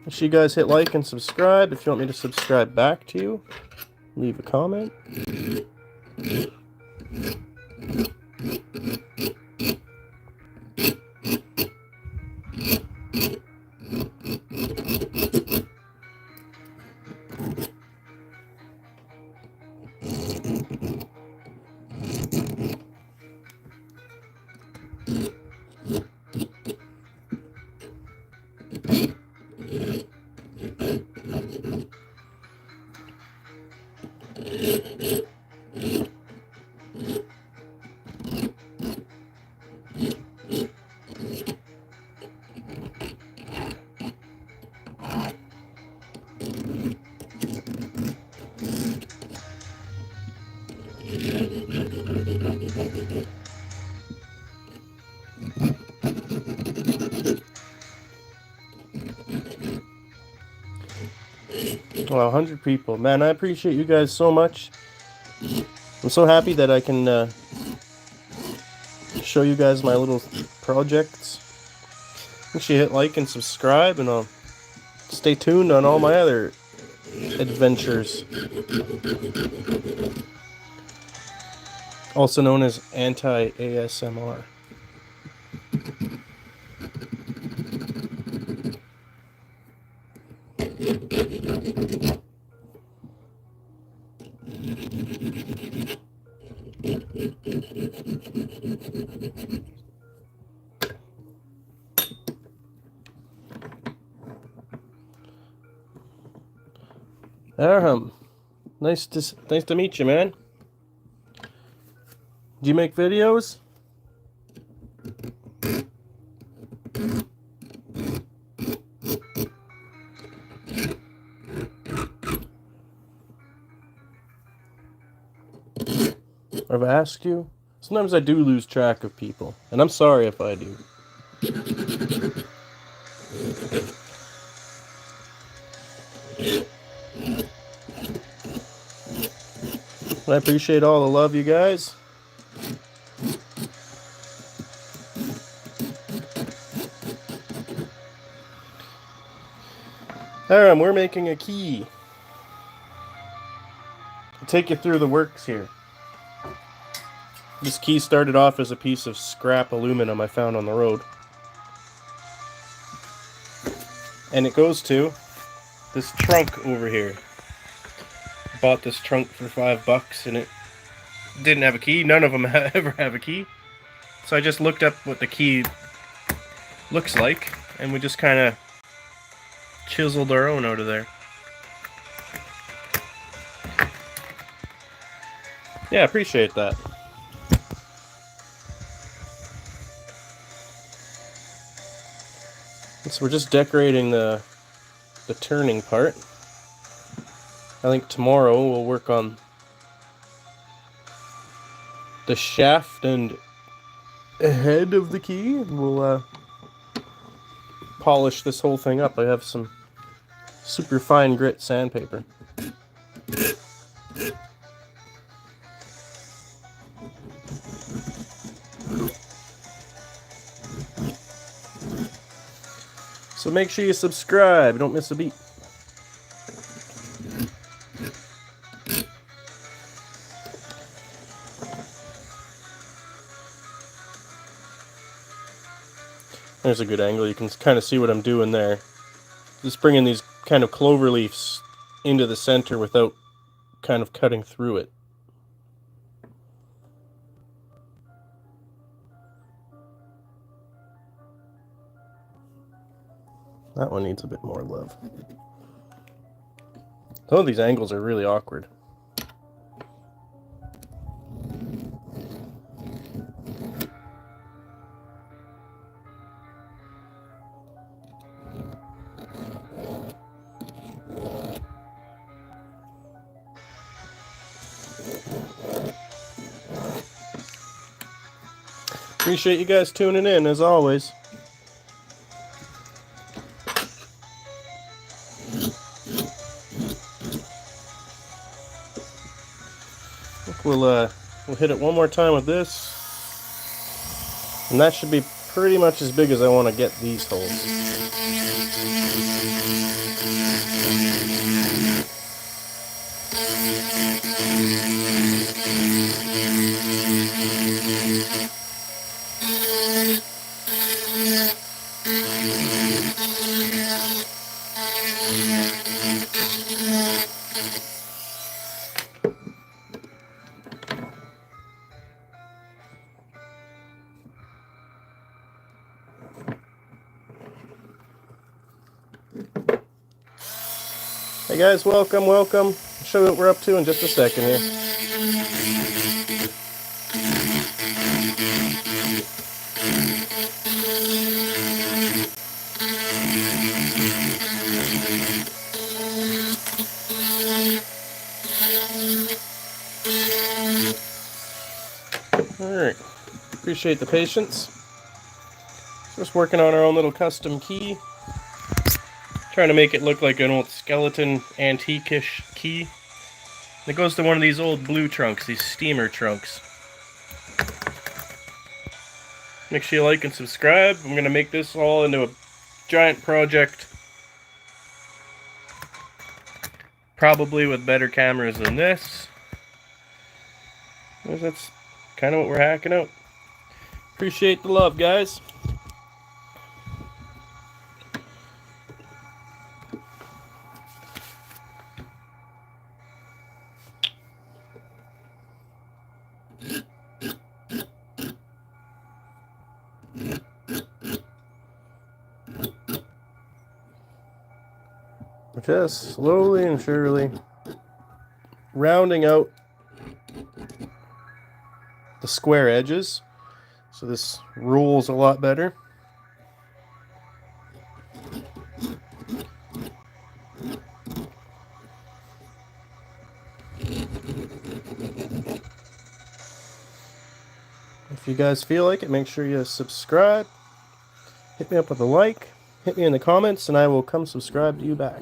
Make sure you guys hit like and subscribe. If you want me to subscribe back to you, leave a comment. Well, 100 people. Man, I appreciate you guys so much. I'm so happy that I can show you guys my little projects. Make sure you hit like and subscribe, and I'll stay tuned on all my other adventures. Also known as anti-ASMR. Arham, nice to meet you, man. Do you make videos? I've asked you. Sometimes I do lose track of people, and I'm sorry if I do. I appreciate all the love, you guys. Alright, we're making a key. I'll take you through the works here. This key started off as a piece of scrap aluminum I found on the road. And it goes to this trunk over here. Bought this trunk for $5 and it didn't have a key. None of them ever have a key. So I just looked up what the key looks like and we just kind of chiseled our own out of there. Yeah, appreciate that. So we're just decorating the turning part. I think tomorrow we'll work on the shaft and head of the key, and we'll polish this whole thing up. I have some super fine grit sandpaper. So make sure you subscribe, don't miss a beat. There's a good angle. You can kind of see what I'm doing there. Just bringing these kind of clover leaves into the center without kind of cutting through it. That one needs a bit more love. Some of these angles are really awkward. Appreciate you guys tuning in, as always. We'll hit it one more time with this. And that should be pretty much as big as I want to get these holes. Hey guys, welcome, welcome. I'll show you what we're up to in just a second here. Alright, appreciate the patience. Just working on our own little custom key. Trying to make it look like an old skeleton antique-ish key. It goes to one of these old blue trunks, these steamer trunks. Make sure you like and subscribe. I'm going to make this all into a giant project. Probably with better cameras than this. That's kind of what we're hacking out. Appreciate the love, guys. Just slowly and surely rounding out the square edges so this rolls a lot better. If you guys feel like it, make sure you subscribe, hit me up with a like, hit me in the comments, and I will come subscribe to you back.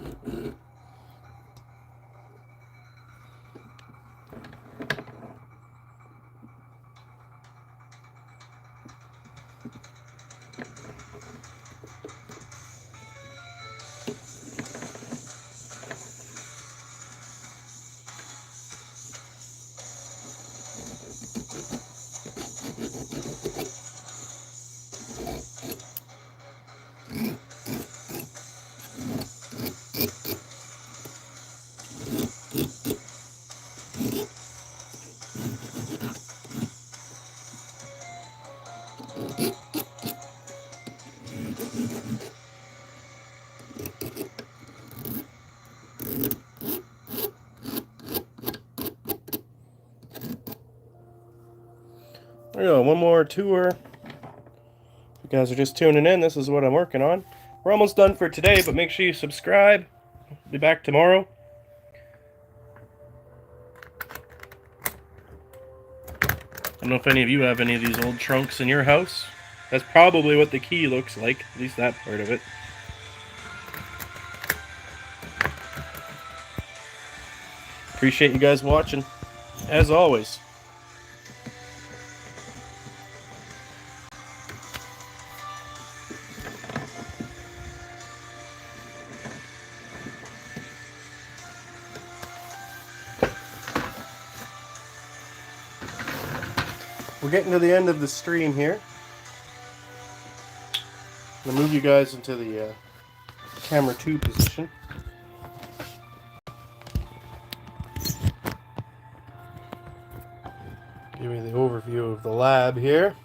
There we go, one more tour. If you guys are just tuning in, this is what I'm working on. We're almost done for today, but make sure you subscribe. Be back tomorrow. don't know if any of you have any of these old trunks in your house. That's probably what the key looks like, at least that part of it. Appreciate you guys watching, as always. We're getting to the end of the stream here. I'm going to move you guys into the camera 2 position. Give me the overview of the lab here.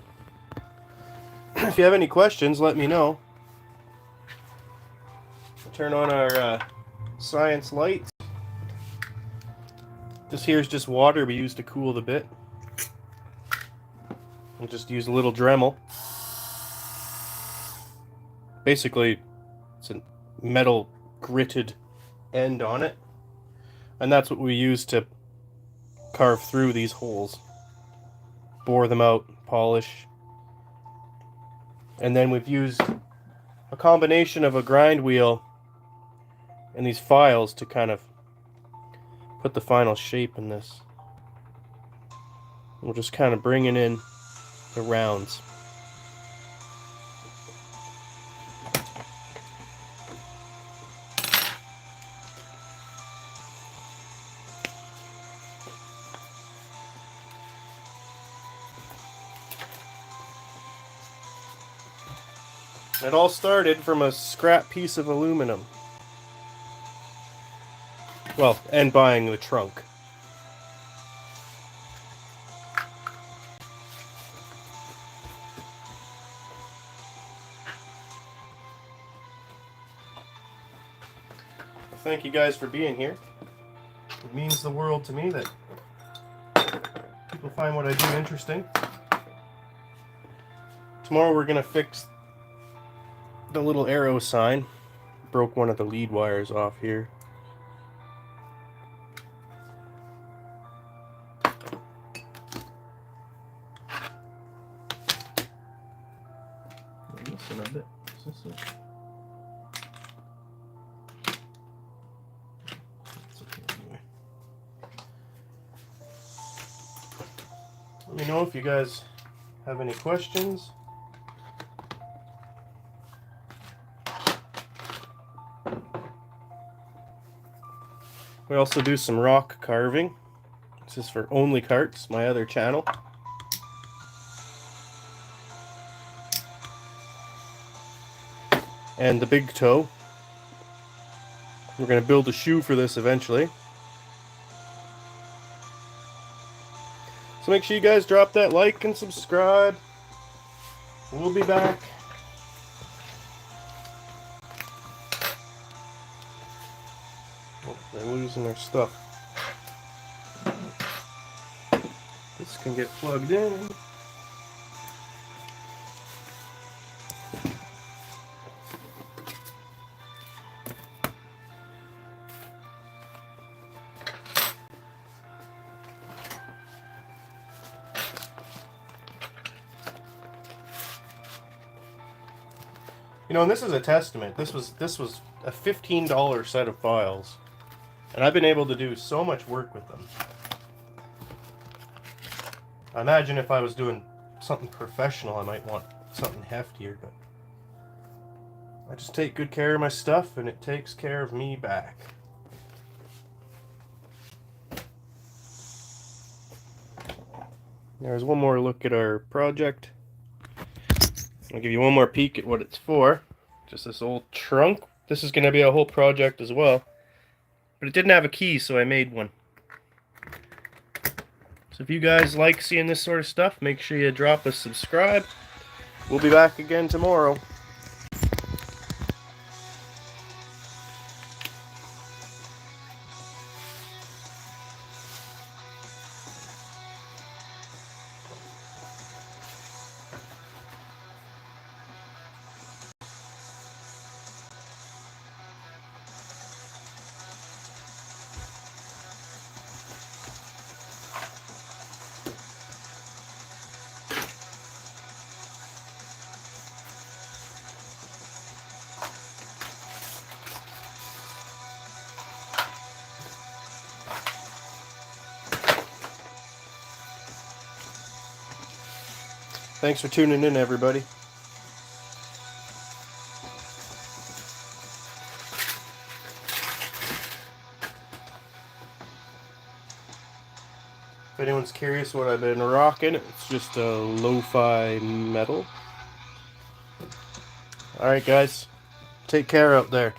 If you have any questions, let me know. Turn on our science lights. This here is just water we use to cool the bit. We'll just use a little Dremel. Basically, it's a metal gritted end on it. And that's what we use to carve through these holes. Bore them out, polish. And then we've used a combination of a grind wheel and these files to kind of put the final shape in this. We're just kind of bringing in the rounds. It all started from a scrap piece of aluminum. Well, and buying the trunk. Thank you guys for being here. It means the world to me that people find what I do interesting. Tomorrow we're going to fix the little arrow sign. Broke one of the lead wires off here. Listen a bit. Is this it? Let me know if you guys have any questions. We also do some rock carving. This is for Only Carts, my other channel. And the big toe. We're going to build a shoe for this eventually. So make sure you guys drop that like and subscribe. We'll be back. Oh, they're losing their stuff. This can get plugged in. You know, and this is a testament. This was a $15 set of files, and I've been able to do so much work with them. I imagine if I was doing something professional, I might want something heftier, but I just take good care of my stuff, and it takes care of me back. There's one more look at our project. I'll give you one more peek at what it's for. Just this old trunk. This is going to be a whole project as well. But it didn't have a key, so I made one. So if you guys like seeing this sort of stuff, make sure you drop a subscribe. We'll be back again tomorrow. Thanks for tuning in, everybody. If anyone's curious what I've been rocking, it's just a lo-fi metal. Alright guys, take care out there.